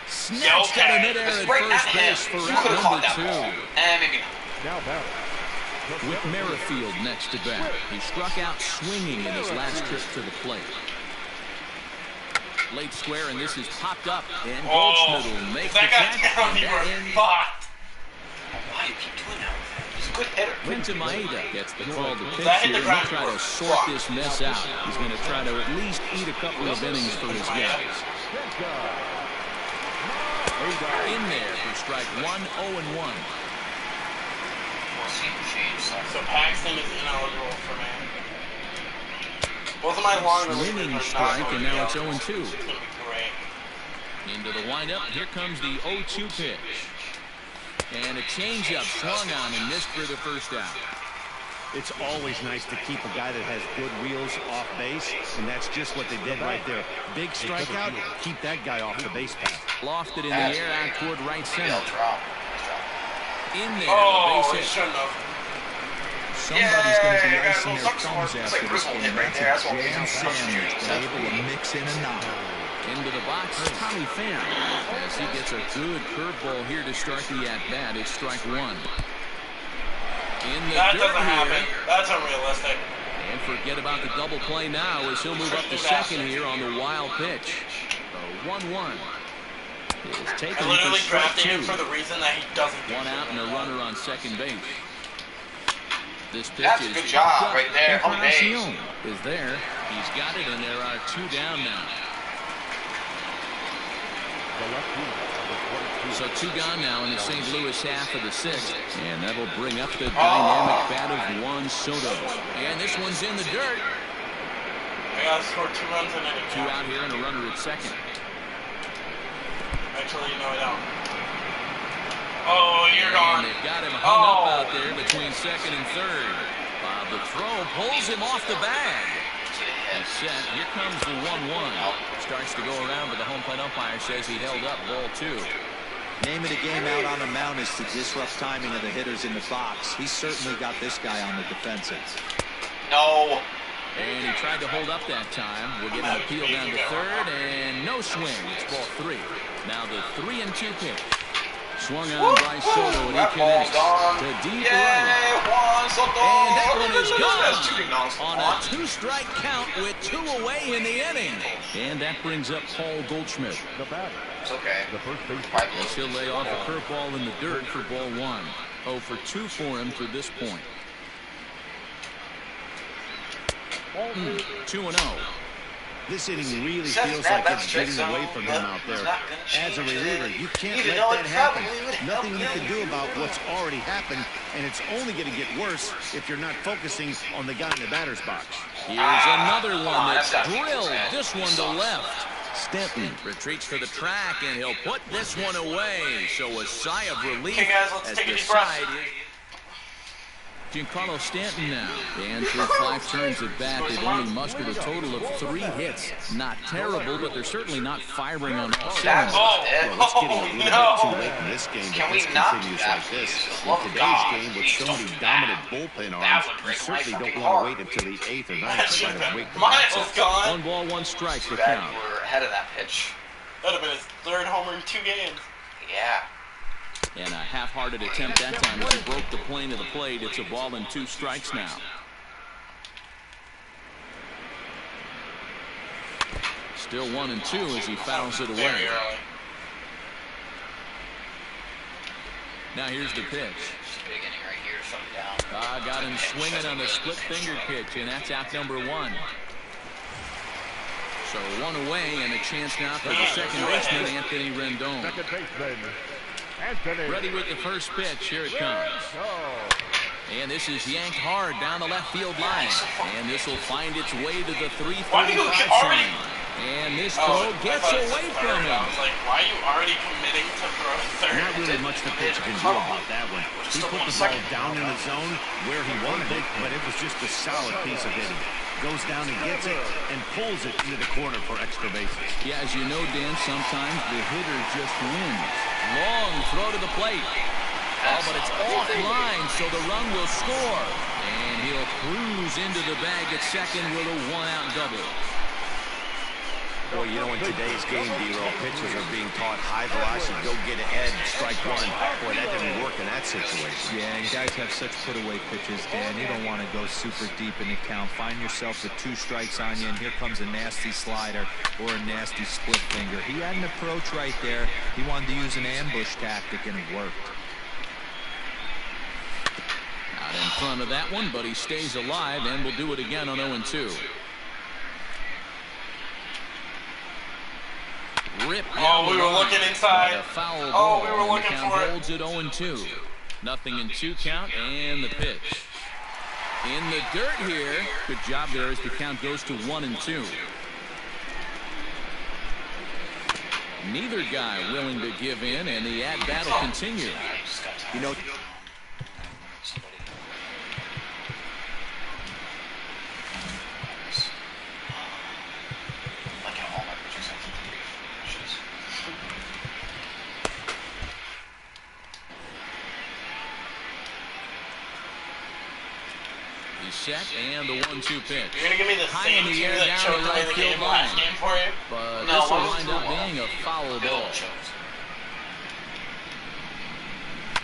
Speaker 1: Snatched out of midair at first base for out number 2.
Speaker 8: Maybe
Speaker 4: Now batter.
Speaker 1: With Merrifield next to bat. He struck out swinging in his last trip to the plate. Late square, and this is popped up. And Goldschmidt makes the
Speaker 7: That got
Speaker 1: catch.
Speaker 7: down, you were fucked.
Speaker 8: why do you keep doing that with him? He's a good hitter.
Speaker 1: Kenta Maeda gets the call to pitch
Speaker 7: That hit
Speaker 1: here.
Speaker 7: the
Speaker 1: He'll
Speaker 7: ground.
Speaker 1: try to sort this mess out. He's going to try to at least eat a couple of innings for his guys. In there for strike 1, 0-1.
Speaker 7: So Paxton is ineligible for me. Both of my long
Speaker 1: Swinging strike, and now it's 0-2.
Speaker 7: It's going to be great.
Speaker 1: Into the windup. Here comes the 0-2 pitch. And a changeup swung on and missed for the first out.
Speaker 2: It's always nice to keep a guy that has good wheels off base, and that's just what they did right there. Big strikeout, keep that guy off the base path.
Speaker 1: Lofted in the air out toward right center. In there,
Speaker 7: Oh,
Speaker 1: base
Speaker 7: he
Speaker 1: hit.
Speaker 7: shouldn't have.
Speaker 1: Somebody's going to be
Speaker 8: Yeah,
Speaker 1: icing their thumbs
Speaker 8: it's
Speaker 1: after
Speaker 8: like
Speaker 1: this
Speaker 8: Griswold
Speaker 1: game.
Speaker 8: hit right there. That's what we
Speaker 3: Jam sandwich, able to mix in a knock.
Speaker 1: Into the box, Tommy Pham. As he gets a good curveball here to start the at-bat. It's strike 1. In the
Speaker 7: That
Speaker 1: dirt
Speaker 7: doesn't happen.
Speaker 1: here.
Speaker 7: That's unrealistic.
Speaker 1: And forget about the double play now as he'll move up to second here on the wild pitch. The 1-1 is taken
Speaker 7: I
Speaker 1: for
Speaker 7: literally
Speaker 1: strike
Speaker 7: drafted him
Speaker 1: 2.
Speaker 7: for the reason that he doesn't do
Speaker 1: 1 out and a runner on second base. This pitch
Speaker 8: That's a
Speaker 1: is
Speaker 8: good job
Speaker 1: popped up.
Speaker 8: right there. Home base.
Speaker 1: Encarnacion is there. He's got it, and there are 2 down now. So 2 gone now in the St. Louis half of the 6th. And that'll bring up the dynamic bat of Juan Soto. And this one's in the dirt.
Speaker 7: I gotta score 2 runs in it.
Speaker 1: 2 out here and a runner at second.
Speaker 7: Actually, no, I don't. Oh, you're gone.
Speaker 1: And they've got him hung up out there between second and third. Bob the throw pulls him off the bag. He's set. Here comes the 1-1. Starts to go around, but the home plate umpire says he held up ball 2.
Speaker 3: Name of the game out on the mound is to disrupt timing of the hitters in the box. He's certainly got this guy on the defensive.
Speaker 8: No.
Speaker 1: And he tried to hold up that time. We'll get an appeal down to third, and no swing. It's ball 3. Now the 3-2 pitch. Swung on by Soto, and he connects to deep right. And that one is gone on a 2-strike count with 2 away in the inning. And that brings up Paul Goldschmidt.
Speaker 8: It's okay.
Speaker 1: As he'll lay off a curveball in the dirt for ball 1. 0 for 2 for him to this point. 2-0.
Speaker 2: This inning really feels like it's getting away from him out there. As a reliever, you can't let that happen. Nothing you can do about what's already happened, and it's only going to get worse if you're not focusing on the guy in the batter's box.
Speaker 1: Here's another one that's drilled. This one to left. Stanton retreats for the track, and he'll put this one away. So a sigh of relief as the side is... Giancarlo Stanton now. And through 5 turns at bat, they've only mustered a total of 3 hits. Not terrible, but they're certainly not firing on all cylinders.
Speaker 2: Well, it's getting a little bit too late in this game if this continues like this. In today's game, with so many dominant bullpen arms, you certainly don't want to wait until the 8th or 9th to try to wake the bats up.
Speaker 1: 1 ball, 1 strike for
Speaker 7: Too bad
Speaker 1: count.
Speaker 7: you were ahead of that pitch. That would have been his 3rd homer in 2 games.
Speaker 8: Yeah.
Speaker 1: And a half-hearted attempt that time as he broke the plane of the plate. It's a ball and 2 strikes now. Still 1-2 as he fouls it away. Now here's the pitch.
Speaker 8: Big inning right here to shut him down.
Speaker 1: Got him swinging on the split-finger pitch, and that's out number 1. So 1 away, and a chance now for the second baseman, Anthony Rendon.
Speaker 4: Second baseman, Anthony.
Speaker 1: Ready with the first pitch. Here it comes. And this is yanked hard down the left field line. And this will find its way to the 335 sign. And this throw gets away from him.
Speaker 7: I was like, why are you already committing to throw third?
Speaker 2: Not really much the pitcher can do about that one. He put the ball down in the zone where he wanted it, but it was just a solid piece of hitting. Goes down and gets it and pulls it into the corner for extra bases.
Speaker 1: Yeah, as you know, Dan, sometimes the hitter just wins. Long throw to the plate. Oh, but it's offline, so the run will score. And he'll cruise into the bag at second with a 1-out double.
Speaker 2: Boy, you know, in today's game, D-Roll, pitchers are being taught high velocity, go get ahead, strike 1. Boy, that didn't work in that situation.
Speaker 3: Yeah, and guys have such put-away pitches, Dan. You don't want to go super deep in the count. Find yourself with 2 strikes on you, and here comes a nasty slider or a nasty split finger. He had an approach right there. He wanted to use an ambush tactic, and it worked.
Speaker 1: Not in front of that one, but he stays alive and will do it again on 0-2. Rip.
Speaker 7: Oh, we were looking inside.
Speaker 1: A foul
Speaker 7: Oh,
Speaker 1: ball,
Speaker 7: we were looking
Speaker 1: and the count
Speaker 7: for it.
Speaker 1: holds it 0-2. Nothing in 2 count, and the pitch. In the dirt here. Good job there as the count goes to 1-2. Neither guy willing to give in, and the at-bat will continue.
Speaker 2: You know,
Speaker 1: Set and the 1-2 pitch.
Speaker 7: You're gonna give me the
Speaker 1: High
Speaker 7: same
Speaker 1: in the
Speaker 7: team
Speaker 1: air
Speaker 7: that
Speaker 1: down
Speaker 7: choked
Speaker 1: the
Speaker 7: away
Speaker 1: right
Speaker 7: the
Speaker 1: field
Speaker 7: game last
Speaker 1: line.
Speaker 7: game for you?
Speaker 1: But
Speaker 7: No,
Speaker 1: this will
Speaker 7: what was
Speaker 1: wind
Speaker 7: the
Speaker 1: up
Speaker 7: ball?
Speaker 1: being a foul ball.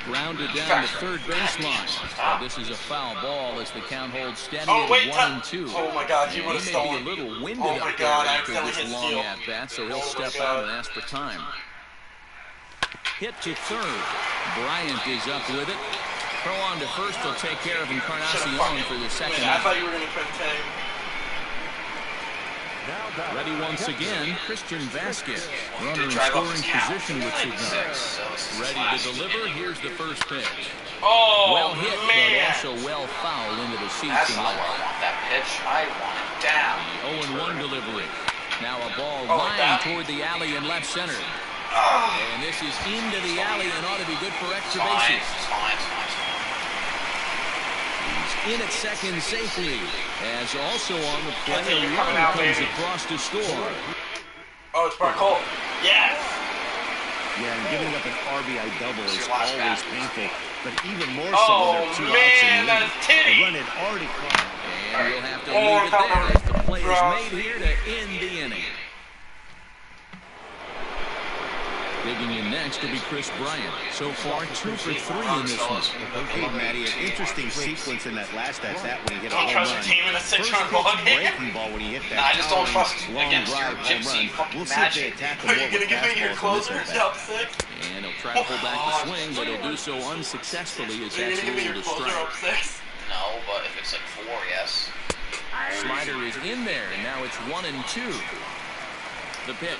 Speaker 1: Grounded down the third baseline. This is a foul ball as the count holds steady
Speaker 7: Oh, wait,
Speaker 1: at 1-2.
Speaker 7: oh my God, he
Speaker 1: And
Speaker 7: would have
Speaker 1: he may
Speaker 7: stolen.
Speaker 1: be a little winded
Speaker 7: Oh my
Speaker 1: up there
Speaker 7: God, I
Speaker 1: after
Speaker 7: accidentally
Speaker 1: this
Speaker 7: hit
Speaker 1: long
Speaker 7: steal.
Speaker 1: at bat, so he'll
Speaker 7: Oh my
Speaker 1: step
Speaker 7: God.
Speaker 1: out and ask for time. Hit to third. Bryant is up with it. Throw on to first will take care of Encarnacion for the second
Speaker 7: I
Speaker 1: out.
Speaker 7: thought you were gonna put 10.
Speaker 1: Ready once again, Christian Vasquez. Runner in
Speaker 8: drive up
Speaker 1: scoring
Speaker 8: his count.
Speaker 1: position with cigars.
Speaker 8: So this is
Speaker 1: Ready to deliver. Here's the first pitch.
Speaker 7: Oh,
Speaker 1: Well hit,
Speaker 7: man.
Speaker 1: but also well fouled into the seats
Speaker 8: That's
Speaker 1: and
Speaker 8: not where I
Speaker 1: left.
Speaker 8: want that pitch. I want it down.
Speaker 1: The 0-1 delivery. Now a ball
Speaker 7: Oh,
Speaker 1: lined
Speaker 7: that?
Speaker 1: toward the alley in left center. And this is into the alley and ought to be good for extra
Speaker 8: Fine,
Speaker 1: bases.
Speaker 8: it's fine, it's fine, it's fine.
Speaker 1: He's in at second safely. As also on the play,
Speaker 7: Anthony,
Speaker 1: a
Speaker 7: you're coming
Speaker 1: runner
Speaker 7: out,
Speaker 1: comes
Speaker 7: baby.
Speaker 1: across to score.
Speaker 7: Oh, it's Barcole. Yes.
Speaker 2: yeah, and giving up an RBI double is
Speaker 8: your last
Speaker 2: always
Speaker 8: bat.
Speaker 2: painful, but even more so
Speaker 7: Oh,
Speaker 2: when there are 2 outs
Speaker 7: man,
Speaker 2: in the
Speaker 7: that's
Speaker 2: inning.
Speaker 7: titty.
Speaker 2: The run had already caught.
Speaker 1: And we'll have to
Speaker 7: Oh,
Speaker 1: leave it there as the play is
Speaker 7: Ross.
Speaker 1: made here to end the inning. Digging in next will be Chris Bryant. So far, 2 for 3 in this one.
Speaker 2: Hey, Matty, an interesting sequence in that last at-bat when he hit a
Speaker 7: Don't
Speaker 2: home
Speaker 7: trust
Speaker 2: run.
Speaker 7: your team in a
Speaker 2: First
Speaker 7: 6-run ball
Speaker 2: pitch
Speaker 7: game.
Speaker 2: breaking ball when he hit that.
Speaker 8: Nah, I just don't trust
Speaker 2: long
Speaker 8: against your
Speaker 2: drive home
Speaker 8: gypsy
Speaker 2: run.
Speaker 8: fucking
Speaker 2: We'll see if they
Speaker 8: magic.
Speaker 2: attack him
Speaker 7: Are you
Speaker 2: more
Speaker 7: going to
Speaker 2: with
Speaker 7: give me your
Speaker 2: fastballs in
Speaker 7: closer
Speaker 2: this
Speaker 7: down
Speaker 2: at-bat.
Speaker 7: 6?
Speaker 1: And he'll try to pull back the swing, but he'll do so unsuccessfully as
Speaker 7: Are you
Speaker 1: that's
Speaker 7: going to give me your
Speaker 1: ruled a
Speaker 7: closer up
Speaker 1: strike.
Speaker 7: 6?
Speaker 8: No, but if it's like 4, yes.
Speaker 1: Slider is in there, and now it's 1-2. The pitch.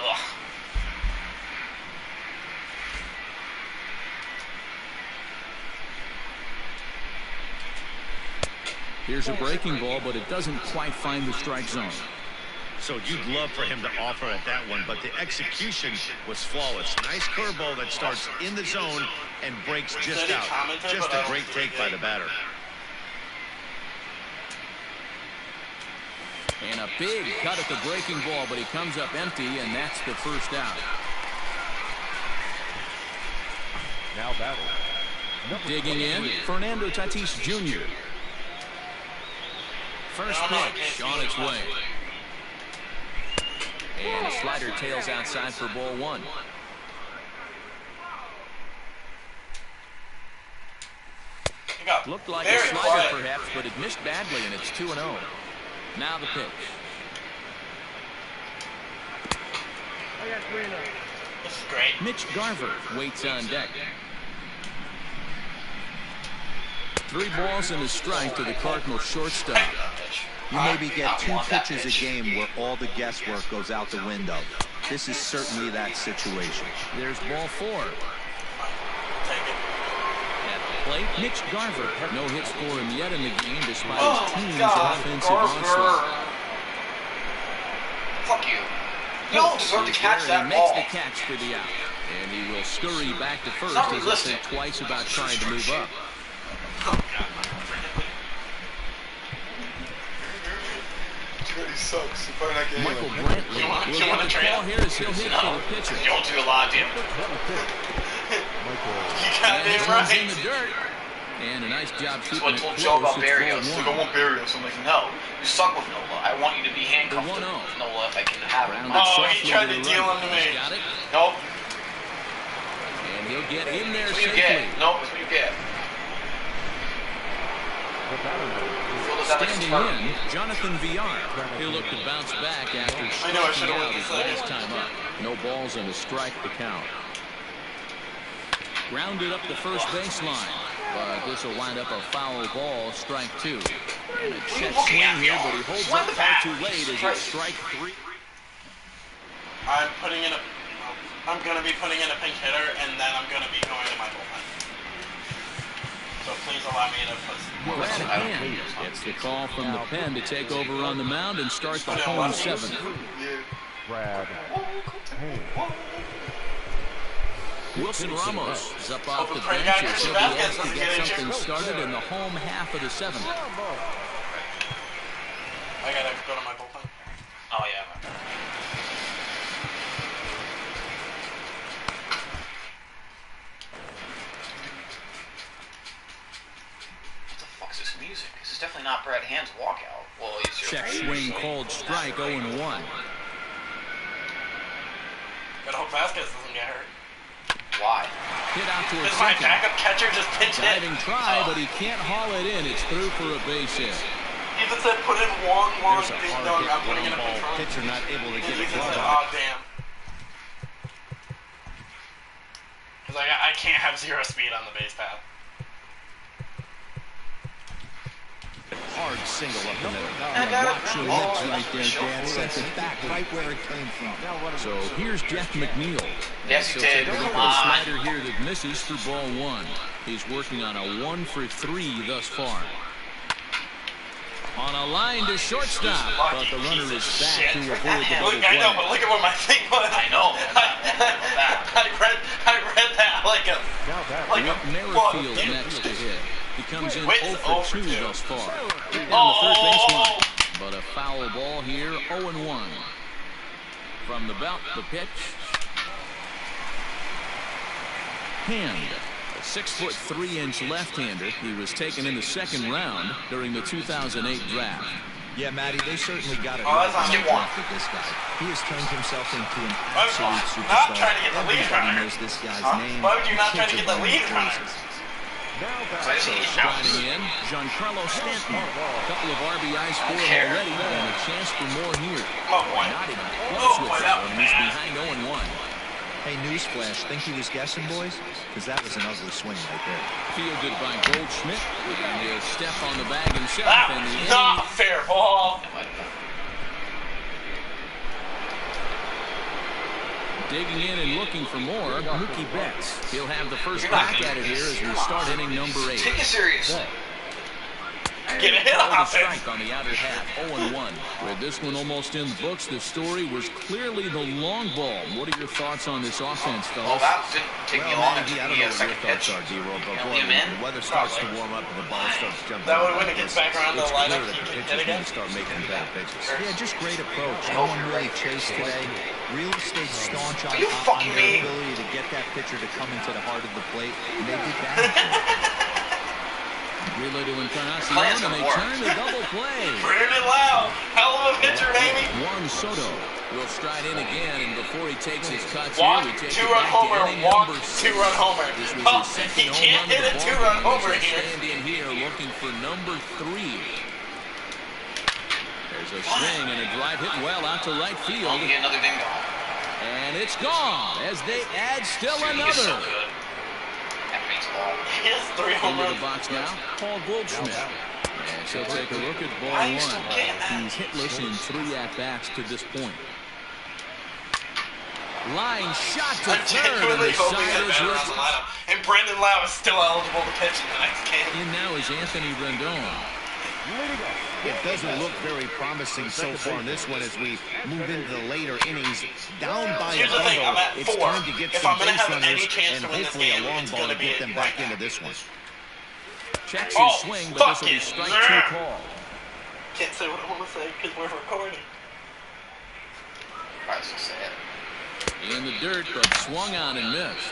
Speaker 8: Ugh.
Speaker 1: Here's a breaking ball, but it doesn't quite find the strike zone.
Speaker 2: So you'd love for him to offer at that one, but the execution was flawless. Nice curveball that starts in the zone and breaks just out. Just a great take by the batter.
Speaker 1: And a big cut at the breaking ball, but he comes up empty, and that's the first out.
Speaker 4: Now batting.
Speaker 1: Digging in, Fernando Tatis Jr. First pitch on its way. And a slider tails outside for ball 1. Looked like a slider perhaps, but it missed badly, and it's 2-0. Now the pitch.
Speaker 7: This is great.
Speaker 1: Mitch Garver waits on deck. 3 balls and a strike to the Cardinals shortstop.
Speaker 3: You maybe get 2 pitches a game where all the guesswork goes out the window. This is certainly that situation.
Speaker 1: There's ball 4.
Speaker 7: Take it.
Speaker 1: At the plate, Mitch Garver. No hits for him yet in the game despite
Speaker 7: Oh
Speaker 1: his
Speaker 7: my
Speaker 1: team's
Speaker 7: God,
Speaker 1: offensive
Speaker 7: Garver.
Speaker 1: onslaught.
Speaker 8: Fuck you. You don't deserve to catch
Speaker 1: He
Speaker 8: that
Speaker 1: makes
Speaker 8: ball.
Speaker 1: the catch for the out. And he will scurry back to first
Speaker 8: not
Speaker 1: as he
Speaker 8: realistic.
Speaker 1: think twice about trying to move up.
Speaker 7: He sucks. If I'm not getting
Speaker 1: Michael Brantley
Speaker 7: You want
Speaker 1: will
Speaker 7: to
Speaker 1: get the
Speaker 7: trade
Speaker 1: call
Speaker 7: him?
Speaker 1: here as he'll hit for
Speaker 7: No.
Speaker 1: the pitcher.
Speaker 7: You don't do a lot, do you? You got
Speaker 1: And
Speaker 7: it
Speaker 1: this
Speaker 7: right.
Speaker 1: one's in the dirt. And a nice job
Speaker 8: That's
Speaker 1: keeping
Speaker 8: what I
Speaker 1: it
Speaker 8: told
Speaker 1: close.
Speaker 8: Joe about
Speaker 1: It's
Speaker 8: Barrios.
Speaker 1: 4-1.
Speaker 8: He's like, I want Barrios. I'm like, no. You suck with Nola. I want you to be handcuffed
Speaker 1: The
Speaker 8: with
Speaker 1: 1-0.
Speaker 8: Nola if I can have him.
Speaker 1: Grounded
Speaker 7: Oh, he
Speaker 1: softly
Speaker 7: tried
Speaker 1: to
Speaker 7: to
Speaker 1: the
Speaker 7: deal
Speaker 1: right.
Speaker 7: him to me.
Speaker 1: He's got it.
Speaker 8: Nope.
Speaker 1: And he'll get in there
Speaker 8: That's what you
Speaker 1: safely.
Speaker 8: get. Nope, that's what you get. Feel this out like a
Speaker 1: Standing
Speaker 8: turtle.
Speaker 1: in, Jonathan Villar. He'll look to bounce back after
Speaker 7: I know, I
Speaker 1: striking
Speaker 7: should've
Speaker 1: out
Speaker 7: went
Speaker 1: his
Speaker 7: this way.
Speaker 1: last time up. No balls and a strike to count. Grounded up the first baseline. But this will wind up a foul ball, strike 2. And a check
Speaker 8: looking
Speaker 1: swing
Speaker 8: at me
Speaker 1: here,
Speaker 8: all?
Speaker 1: but he holds
Speaker 8: Swing
Speaker 1: up
Speaker 8: the
Speaker 1: far
Speaker 8: bat.
Speaker 1: too late as it's strike 3.
Speaker 7: I'm putting in a. I'm gonna be putting in a pink hitter, and then I'm gonna be going to my bullpen. So please allow me to put.
Speaker 1: Brad Hand gets the call from the pen to take over on the mound and start the home 7th.
Speaker 4: Brad.
Speaker 1: Wilson Ramos is up off
Speaker 7: Oh,
Speaker 1: the
Speaker 7: the pretty
Speaker 1: bench
Speaker 7: guy,
Speaker 1: as
Speaker 7: Christian
Speaker 1: he'll be
Speaker 7: Vasquez,
Speaker 1: asked to
Speaker 7: doesn't
Speaker 1: get
Speaker 7: get a
Speaker 1: something
Speaker 7: chance.
Speaker 1: started in the home half of the 7th.
Speaker 7: I gotta go to my bullpen.
Speaker 8: Oh, yeah. What the fuck is this music? This is definitely not Brad Hand's walkout. Well, it's your
Speaker 1: Check swing called strike 0-1.
Speaker 7: Gotta hope Vasquez doesn't get hurt.
Speaker 8: Why?
Speaker 1: Hit out towards
Speaker 7: Does my
Speaker 1: second.
Speaker 7: backup catcher just pinch hit?
Speaker 1: Diving try, but he can't haul it in. It's through for a base hit.
Speaker 7: He just said put in one
Speaker 2: There's a
Speaker 7: ding
Speaker 2: hard
Speaker 7: dong.
Speaker 2: hit
Speaker 7: I'm putting in a
Speaker 2: ground
Speaker 7: pinch
Speaker 2: ball.
Speaker 7: run.
Speaker 2: Pitcher not able to get
Speaker 7: He
Speaker 2: a
Speaker 7: just
Speaker 2: glove
Speaker 7: said,
Speaker 2: on.
Speaker 7: oh damn. Cause I can't have 0 speed on the base path.
Speaker 2: Hard single up the middle.
Speaker 3: Watch your lips right there, Dan. Sets it back right where it came from.
Speaker 1: So here's Jeff McNeil.
Speaker 8: Yes, he
Speaker 1: He'll take
Speaker 8: did.
Speaker 1: a look
Speaker 8: Come
Speaker 1: at a
Speaker 8: on.
Speaker 1: slider here that misses for ball 1. He's working on a 1 for 3 thus far. On a line to shortstop, but the runner is back to avoid the double
Speaker 7: Look, I know,
Speaker 1: play.
Speaker 7: but look at what my thing was.
Speaker 8: I know.
Speaker 7: I read that like a
Speaker 1: Whit
Speaker 7: book.
Speaker 1: Merrifield next to hit. He comes in
Speaker 7: Whit's
Speaker 1: 0 for 2
Speaker 7: 2.
Speaker 1: thus far. Down the third baseline, but a foul ball here, 0-1. From the belt, the pitch. Hand. A 6'3" left-hander. He was taken in the second round during the 2008 draft.
Speaker 3: Yeah, Matty, they certainly got it
Speaker 8: Oh,
Speaker 3: right
Speaker 8: that's
Speaker 3: when they
Speaker 8: on.
Speaker 3: drafted this guy. He has turned himself into an
Speaker 7: Why would you
Speaker 3: absolute
Speaker 7: not
Speaker 3: superstar.
Speaker 7: try to get the lead
Speaker 3: Everybody
Speaker 7: runner?
Speaker 3: knows this guy's
Speaker 8: Huh?
Speaker 3: name.
Speaker 7: Why would you not try to
Speaker 3: Kids
Speaker 7: get
Speaker 3: are
Speaker 7: the
Speaker 3: running
Speaker 7: lead runner?
Speaker 3: crazy.
Speaker 4: Now back.
Speaker 8: So I just need to bounce.
Speaker 1: Sliding in, Giancarlo Stanton. A couple of RBIs for him
Speaker 8: care.
Speaker 1: already, and a chance for more here.
Speaker 7: Oh, boy.
Speaker 1: Not even
Speaker 7: Oh,
Speaker 1: close
Speaker 7: boy,
Speaker 1: with
Speaker 7: that
Speaker 1: that
Speaker 7: was
Speaker 1: one. He's
Speaker 7: bad.
Speaker 1: behind 0-1.
Speaker 3: Hey, newsflash, think he was guessing, boys? Because that was an ugly swing right there.
Speaker 1: Fielded by Goldschmidt. And he'll step on the bag himself.
Speaker 7: That
Speaker 1: And the
Speaker 7: was
Speaker 1: inning
Speaker 7: not a fair ball.
Speaker 1: digging in and looking for more. Mookie Betts. He'll have the first crack at it here as we start inning number 8.
Speaker 8: Take it seriously.
Speaker 7: Get a hit
Speaker 1: Called a
Speaker 7: off it.
Speaker 1: strike on the outer half, 0-1. With this one almost in the books, the story was clearly the long ball. What are your thoughts on this offense,
Speaker 8: Well,
Speaker 1: fellas?
Speaker 8: that didn't take me long to
Speaker 2: I don't
Speaker 8: be
Speaker 2: know
Speaker 8: a
Speaker 2: what your
Speaker 8: second
Speaker 2: thoughts
Speaker 8: pitch.
Speaker 2: are, D-Roll, but
Speaker 8: Count
Speaker 2: boy,
Speaker 8: him
Speaker 2: when
Speaker 8: in?
Speaker 2: the weather starts to warm up and the ball starts jumping.
Speaker 7: That way when
Speaker 2: like
Speaker 7: it gets
Speaker 2: this,
Speaker 7: back around the
Speaker 2: it's
Speaker 7: lineup,
Speaker 2: clear that
Speaker 7: you
Speaker 2: the
Speaker 7: can
Speaker 2: pitchers
Speaker 7: hit again.
Speaker 2: need to start making better pitches.
Speaker 3: Yeah, just great approach. No one really chased today. Really stayed staunch on,
Speaker 8: Are you
Speaker 3: on
Speaker 8: fucking
Speaker 3: their
Speaker 8: me?
Speaker 3: ability to get that pitcher to come into the heart of the plate, and they did that.
Speaker 1: Relay to Encarnacion,
Speaker 8: Plans
Speaker 1: and they
Speaker 8: for
Speaker 1: turn to double play.
Speaker 7: Brandon Lau. Hell of a pitcher, baby.
Speaker 1: Juan Soto will stride in again, and before he takes his cuts
Speaker 7: Walk,
Speaker 1: here, we take it
Speaker 7: two-run
Speaker 1: back
Speaker 7: homer,
Speaker 1: to inning
Speaker 7: walk,
Speaker 1: number 6.
Speaker 7: two-run homer.
Speaker 1: This was
Speaker 7: Oh,
Speaker 1: his second
Speaker 7: he
Speaker 1: home
Speaker 7: can't
Speaker 1: run of
Speaker 7: hit
Speaker 1: the
Speaker 7: a
Speaker 1: ball
Speaker 7: two-run
Speaker 1: game
Speaker 7: homer
Speaker 1: as they
Speaker 7: here.
Speaker 1: stand in here looking for number 3. There's a swing and a drive hit well out to right
Speaker 8: Oh,
Speaker 1: field,
Speaker 8: you get another ding dong.
Speaker 1: and it's gone as they add still
Speaker 8: Dude, he's so
Speaker 1: another.
Speaker 8: good. That baseball.
Speaker 7: He has 3 home
Speaker 1: Into
Speaker 7: runs.
Speaker 1: the box now, Paul Goldschmidt. And so take a look at ball
Speaker 7: Why are you still
Speaker 1: 1.
Speaker 7: getting that?
Speaker 1: He's hitless in 3 at-bats to this point. Line shot to
Speaker 7: I'm
Speaker 1: third, and
Speaker 7: genuinely
Speaker 1: the
Speaker 7: hoping
Speaker 1: side
Speaker 7: that
Speaker 1: is
Speaker 7: better on
Speaker 1: with.
Speaker 7: the lineup. And Brandon Lau is still eligible to pitch in the next game.
Speaker 1: In now is Anthony Rendon.
Speaker 2: It doesn't look very promising so far in this one as we move into the later innings. Down by
Speaker 7: Here's
Speaker 2: a
Speaker 7: the thing, I'm
Speaker 2: total,
Speaker 7: at
Speaker 2: it's
Speaker 7: 4.
Speaker 2: time to get
Speaker 7: If
Speaker 2: some
Speaker 7: I'm gonna
Speaker 2: base
Speaker 7: have
Speaker 2: runners
Speaker 7: any chance
Speaker 2: and
Speaker 7: to win this
Speaker 2: hopefully
Speaker 7: game,
Speaker 2: a long
Speaker 7: it's
Speaker 2: ball to
Speaker 7: gonna be
Speaker 2: get them
Speaker 7: right
Speaker 2: back
Speaker 7: now.
Speaker 2: into this one.
Speaker 1: Checks
Speaker 7: Oh,
Speaker 1: his swing, but this will be
Speaker 7: fucking
Speaker 1: strike 2
Speaker 7: yeah.
Speaker 1: call.
Speaker 7: Can't say what I want to say because we're recording.
Speaker 8: I was gonna say it.
Speaker 1: In the dirt, but swung on and missed.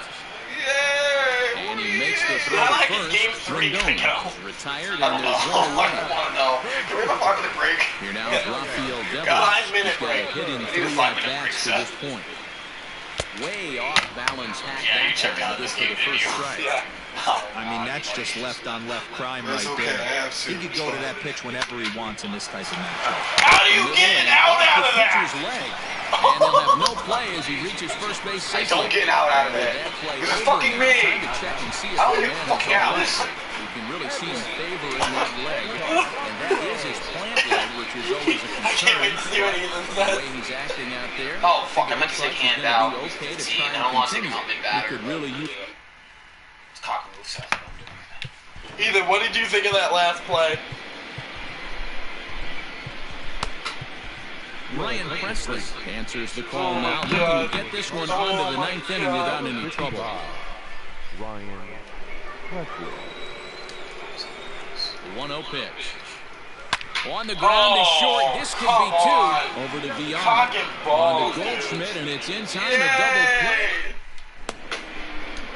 Speaker 7: Yay!
Speaker 1: And he makes the throw
Speaker 7: I
Speaker 1: to
Speaker 7: like his
Speaker 1: first.
Speaker 7: game 3
Speaker 1: Rendon
Speaker 7: pickup.
Speaker 1: is retired,
Speaker 8: I
Speaker 1: and
Speaker 8: don't know.
Speaker 1: there's
Speaker 8: I
Speaker 1: 1
Speaker 8: don't
Speaker 1: away.
Speaker 8: want to know. Can we have a 5-minute break?
Speaker 1: Here now is Rafael Devers.
Speaker 7: 5-minute
Speaker 1: He's got a
Speaker 7: break.
Speaker 1: hit in
Speaker 8: We need a
Speaker 1: 3
Speaker 8: 5-minute
Speaker 1: at-bats to
Speaker 8: break,
Speaker 1: this point. Way off balance hack
Speaker 8: Yeah, you
Speaker 1: that
Speaker 8: checked
Speaker 1: time,
Speaker 8: out this
Speaker 1: good for
Speaker 8: game,
Speaker 1: the first
Speaker 8: didn't you?
Speaker 1: strike.
Speaker 7: Yeah.
Speaker 3: I mean, that's just left-on-left crime right
Speaker 8: That's okay,
Speaker 3: there.
Speaker 8: I have
Speaker 3: He could go to that pitch whenever he wants in this type of matchup.
Speaker 7: How do you get an out
Speaker 1: Off
Speaker 7: of
Speaker 1: the
Speaker 7: that?
Speaker 1: pitcher's leg. And they'll have no play as he reaches first base
Speaker 8: I
Speaker 1: safely.
Speaker 8: don't get an out of
Speaker 1: And with
Speaker 8: it.
Speaker 1: that play
Speaker 8: This is
Speaker 1: over,
Speaker 8: fucking
Speaker 1: now
Speaker 8: me.
Speaker 1: trying to check and see if
Speaker 8: I don't
Speaker 1: the
Speaker 8: get
Speaker 1: man is
Speaker 8: fucking
Speaker 1: all
Speaker 8: outs.
Speaker 1: right. You can really see him favoring that leg. And that is his plant leg, which is always a concern.
Speaker 7: I can't wait to see what he even
Speaker 1: The
Speaker 7: says.
Speaker 1: way he's acting out there.
Speaker 8: Oh, fuck, I
Speaker 1: think it
Speaker 8: meant to say
Speaker 1: looks like
Speaker 8: hand
Speaker 1: he's gonna
Speaker 8: out.
Speaker 1: be okay to
Speaker 8: See,
Speaker 1: try
Speaker 8: I
Speaker 1: and
Speaker 8: don't want to say
Speaker 1: continue.
Speaker 8: come big
Speaker 1: He
Speaker 8: batter.
Speaker 1: could really use.
Speaker 8: It's cock move, Seth.
Speaker 7: Ethan, what did you think of that last play?
Speaker 1: Ryan Presley answers the call
Speaker 7: Oh,
Speaker 1: now.
Speaker 7: my
Speaker 1: Looking
Speaker 7: God.
Speaker 1: to get this one
Speaker 7: Oh,
Speaker 1: onto the
Speaker 7: my
Speaker 1: 9th inning
Speaker 7: God.
Speaker 1: without any trouble.
Speaker 4: Ryan Presley.
Speaker 1: 1-0 pitch. On the ground is short. This could be
Speaker 7: come
Speaker 1: 2.
Speaker 7: on.
Speaker 1: Over to Beyond.
Speaker 7: Cock and balls,
Speaker 1: On to Goldschmidt, and it's in time. A
Speaker 7: Yay!
Speaker 1: double play.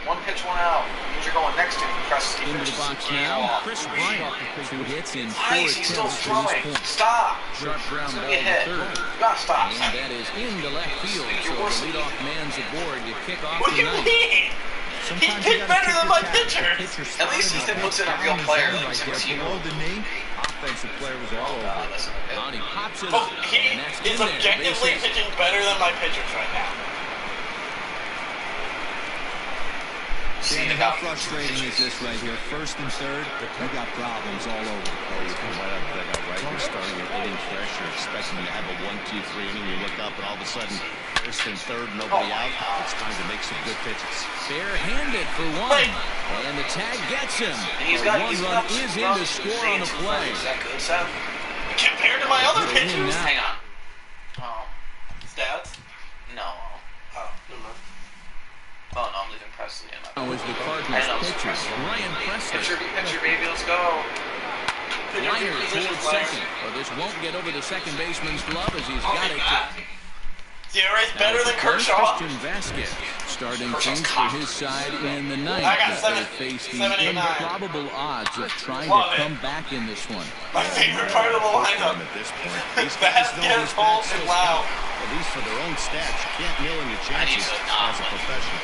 Speaker 8: One pitch, one out. Means you're going next to press
Speaker 1: Into the box now. Chris Bryant. 2 hits in 4
Speaker 8: Why is he still
Speaker 1: attempts to this
Speaker 8: throwing?
Speaker 1: point.
Speaker 8: Stop.
Speaker 1: Sharp ground
Speaker 8: He's
Speaker 1: ball
Speaker 8: gonna get
Speaker 1: to
Speaker 8: hit.
Speaker 1: third.
Speaker 8: You gotta stop.
Speaker 1: And that is into left field. So the leadoff man's aboard to kick off
Speaker 7: What do
Speaker 1: the
Speaker 7: you
Speaker 1: ninth.
Speaker 7: mean?
Speaker 3: Sometimes
Speaker 7: He
Speaker 3: you
Speaker 7: picked
Speaker 3: gotta
Speaker 7: better
Speaker 3: kick
Speaker 7: than
Speaker 3: your
Speaker 7: my
Speaker 3: tap.
Speaker 7: pitcher.
Speaker 3: The pitcher
Speaker 8: At least
Speaker 3: started
Speaker 8: Ethan
Speaker 3: off
Speaker 8: puts in a
Speaker 3: down
Speaker 8: real
Speaker 3: the
Speaker 8: player.
Speaker 3: zone right
Speaker 8: He's
Speaker 3: there.
Speaker 8: a
Speaker 3: Below the knee, offensive player was all over it.
Speaker 1: On he pops it
Speaker 7: Oh,
Speaker 1: up.
Speaker 7: he
Speaker 1: And that's
Speaker 7: is
Speaker 1: in there.
Speaker 7: objectively
Speaker 1: Bases.
Speaker 7: pitching better than my pitchers right now.
Speaker 8: See,
Speaker 3: Dan,
Speaker 8: the
Speaker 3: how
Speaker 8: guy.
Speaker 3: frustrating is this right here? First and third, we got problems all over.
Speaker 2: Oh, you come right out of the dugout, right? You're starting your inning fresh. You're expecting to have a 1-2-3 inning. You look up, and all of a sudden, first and third, nobody out. It's time to make some good pitches.
Speaker 1: Bare-handed for one. And the tag gets him.
Speaker 8: And he's
Speaker 1: A
Speaker 8: got
Speaker 1: one-run is in to score on the play.
Speaker 8: Is that good, Seth?
Speaker 7: Compared to my other
Speaker 1: They're in
Speaker 7: pitchers.
Speaker 1: now.
Speaker 8: Hang on. Oh,
Speaker 7: Stats?
Speaker 8: no.
Speaker 7: Oh, never mind.
Speaker 8: Oh, no, I'm leaving Presley in.
Speaker 1: Now is the
Speaker 8: I
Speaker 1: Cardinals
Speaker 8: know.
Speaker 1: pitcher, Ryan Presley.
Speaker 8: Pitcher, baby, let's go.
Speaker 1: Liner towards second. But this won't get over the second baseman's glove as he's got it.
Speaker 7: Zera's better than
Speaker 1: Now,
Speaker 7: Kershaw.
Speaker 1: Christian Vasquez starting things for his side in the ninth.
Speaker 7: I got
Speaker 1: As they face the
Speaker 7: 79.
Speaker 1: improbable odds of trying
Speaker 7: Love
Speaker 1: to
Speaker 7: it.
Speaker 1: come back in this one.
Speaker 7: My favorite part of the lineup.
Speaker 2: At this point, these
Speaker 7: Fast,
Speaker 2: guys know
Speaker 7: get
Speaker 2: these
Speaker 7: hold,
Speaker 2: bats
Speaker 7: and
Speaker 2: still
Speaker 7: loud.
Speaker 2: count. At least for their own stats, you can't kneel in your chances as a professional.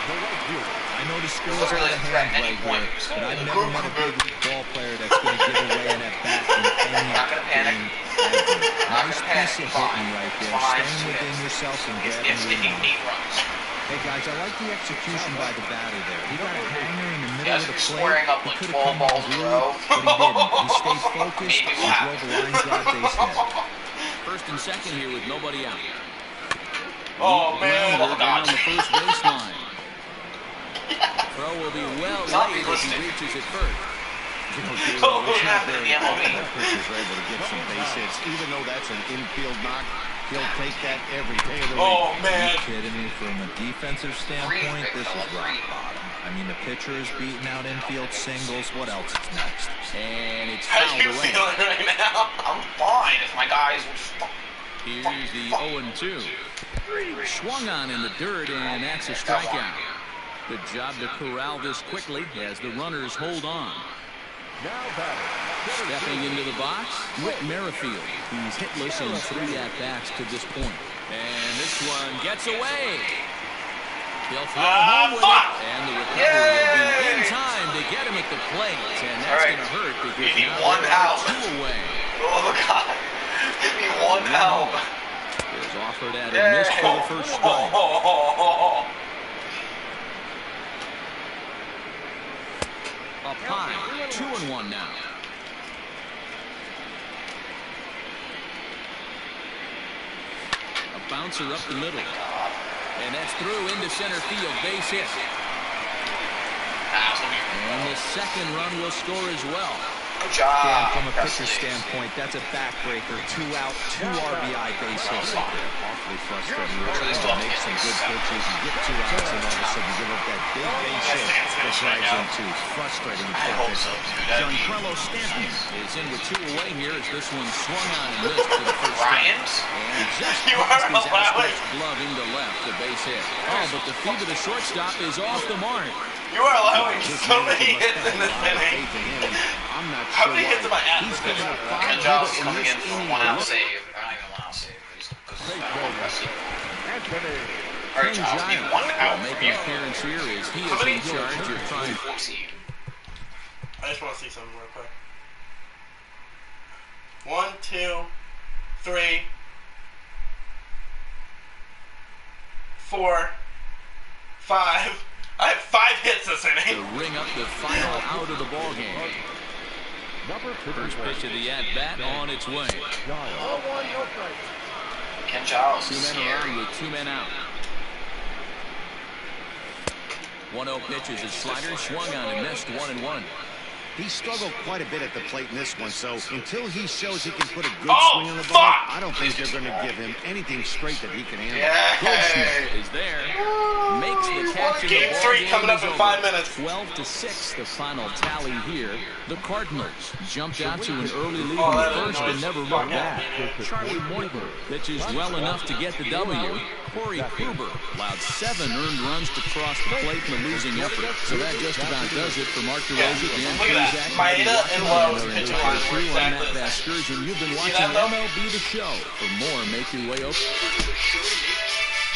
Speaker 3: I know the score is
Speaker 8: Doesn't really
Speaker 3: out of
Speaker 8: threaten
Speaker 3: hand
Speaker 8: any
Speaker 3: right
Speaker 8: point.
Speaker 3: here,
Speaker 8: It's
Speaker 3: but
Speaker 8: gonna
Speaker 3: I've
Speaker 8: be
Speaker 3: never
Speaker 8: the
Speaker 3: met a
Speaker 8: group.
Speaker 3: big league ball player that's going to give away an at-bat in any
Speaker 8: Not gonna panic.
Speaker 3: game ever.
Speaker 8: Not
Speaker 3: Nice
Speaker 8: gonna
Speaker 3: piece
Speaker 8: panic.
Speaker 3: of hitting right there,
Speaker 8: Fine.
Speaker 3: staying within yourself and
Speaker 8: It's
Speaker 3: grabbing
Speaker 8: sticking
Speaker 3: rebounds.
Speaker 8: 8 runs.
Speaker 3: Hey guys, I like the execution by the batter there. He got a hanger in the middle
Speaker 8: Guys
Speaker 3: of the
Speaker 8: are
Speaker 3: plate.
Speaker 8: squaring up
Speaker 3: He
Speaker 8: like
Speaker 3: could
Speaker 8: 12
Speaker 3: have come
Speaker 8: balls in a
Speaker 3: through,
Speaker 8: row.
Speaker 3: but he didn't. He stayed focused
Speaker 8: Maybe
Speaker 3: and
Speaker 8: we'll
Speaker 3: drove a line drive base hit.
Speaker 1: First and second here with nobody out.
Speaker 7: Oh, man.
Speaker 1: Grounder
Speaker 8: Oh,
Speaker 1: down
Speaker 8: God.
Speaker 1: the first baseline. Throw will be well
Speaker 8: Not
Speaker 1: laid as he
Speaker 8: realistic.
Speaker 1: reaches it first.
Speaker 8: Oh, what happened in the MLB?
Speaker 2: Pitchers are able to get some base hits, even though that's an infield knock. He'll take that every day of the week.
Speaker 7: Oh,
Speaker 3: Are
Speaker 7: man.
Speaker 3: you kidding me? From a defensive standpoint, this is rock bottom. I mean, the pitcher is beating out infield singles. What else is next?
Speaker 1: And it's
Speaker 7: How
Speaker 1: fouled
Speaker 7: you
Speaker 1: away.
Speaker 7: feeling right now?
Speaker 8: I'm fine if my guys would stop.
Speaker 1: Here's the 0-2. Swung on in the dirt, and that's a strikeout. Good job to corral this quickly as the runners hold on. Stepping into the box, Whit Merrifield. He's hitless in 3 at-bats to this point. And this one gets away. He'll throw home with it, and the recovery will be in time to get him at the plate. And that's
Speaker 8: Right.
Speaker 1: going to hurt because
Speaker 8: We need
Speaker 1: now
Speaker 8: one
Speaker 1: there are
Speaker 8: out.
Speaker 1: 2 away.
Speaker 8: Oh, God. Give me one out.
Speaker 1: Is offered at a miss for the first strike. Up high, 2-1 now. A bouncer up the middle. And that's through into center field. Base hit. And the second run will score as well.
Speaker 8: Good job.
Speaker 3: Dan, from a pitcher standpoint, that's a backbreaker. 2 out, 2 RBI base hits. Awfully frustrating. You're trying to make some good pitches. You get 2 outs, and all of a sudden you give up that big base hit that drives in 2. Frustrating.
Speaker 8: I hope so, too. That'd be
Speaker 1: Giancarlo Stanton is in with 2 away here as this one swung on and missed for the first strike.
Speaker 8: Bryant.
Speaker 1: And just
Speaker 7: You
Speaker 1: past
Speaker 7: are
Speaker 1: his
Speaker 7: allowing-
Speaker 1: outstretched glove into left, the base hit. Oh, but the feet of the shortstop is off the mark.
Speaker 7: You are allowing so many hits in this inning.
Speaker 2: I'm not
Speaker 7: How
Speaker 2: sure
Speaker 7: many hits
Speaker 2: why.
Speaker 7: am I at
Speaker 2: He's
Speaker 7: this
Speaker 2: given
Speaker 7: inning?
Speaker 2: up 5
Speaker 8: Ken Giles
Speaker 2: hits in
Speaker 8: coming
Speaker 2: this
Speaker 8: in for a
Speaker 2: inning
Speaker 8: 1 out
Speaker 2: alone.
Speaker 8: save. Not even a 1 out save. All
Speaker 1: Ken
Speaker 8: right, Giles, need
Speaker 1: Giles
Speaker 8: 1
Speaker 1: will
Speaker 8: out
Speaker 1: make
Speaker 8: from
Speaker 1: an
Speaker 8: you.
Speaker 1: appearance here as he
Speaker 7: How
Speaker 1: is
Speaker 7: many
Speaker 1: in charge of trying.
Speaker 8: 4 seed.
Speaker 7: I just want to see something real quick. 1, 2, 3, 4, 5. I have 5 hits this
Speaker 1: To
Speaker 7: inning.
Speaker 1: ring up the final out of the ball game. First pitch of the at-bat on its way.
Speaker 8: Ken Giles
Speaker 1: 2
Speaker 8: is
Speaker 1: men around
Speaker 8: scary.
Speaker 1: with 2 men out. 1-0 pitch is his slider, swung on and missed 1-1.
Speaker 2: He struggled quite a bit at the plate in this one, so until he shows he can put a good
Speaker 7: Oh,
Speaker 2: swing on the ball,
Speaker 7: fuck!
Speaker 2: I don't think they're going to give him anything straight that he can handle.
Speaker 7: Yay!
Speaker 1: Is there, makes the catch in the
Speaker 7: Game
Speaker 1: ball
Speaker 7: 3
Speaker 1: game
Speaker 7: coming up
Speaker 1: is
Speaker 7: in
Speaker 1: over.
Speaker 7: 5 minutes.
Speaker 1: 12-6, the final tally here. The Cardinals jumped out to an early lead
Speaker 7: Oh,
Speaker 1: in
Speaker 7: that
Speaker 1: the
Speaker 7: is
Speaker 1: first
Speaker 7: nice.
Speaker 1: and never looked back. Charlie Morton pitches well enough to get the W. Corey Kluber allowed 7 earned runs to cross the plate in the losing effort. So that just about does it for Mark DeRosa, Dan
Speaker 7: Look at that.
Speaker 1: Kruzak,
Speaker 7: Maeda and Lowe's
Speaker 1: and
Speaker 7: pitching
Speaker 1: Eric
Speaker 7: lines were
Speaker 1: Crew on
Speaker 7: exactly
Speaker 1: that
Speaker 7: the
Speaker 1: excursion. You've been
Speaker 7: See
Speaker 1: watching
Speaker 7: that, though?
Speaker 1: MLB The Show. For more, make your way over.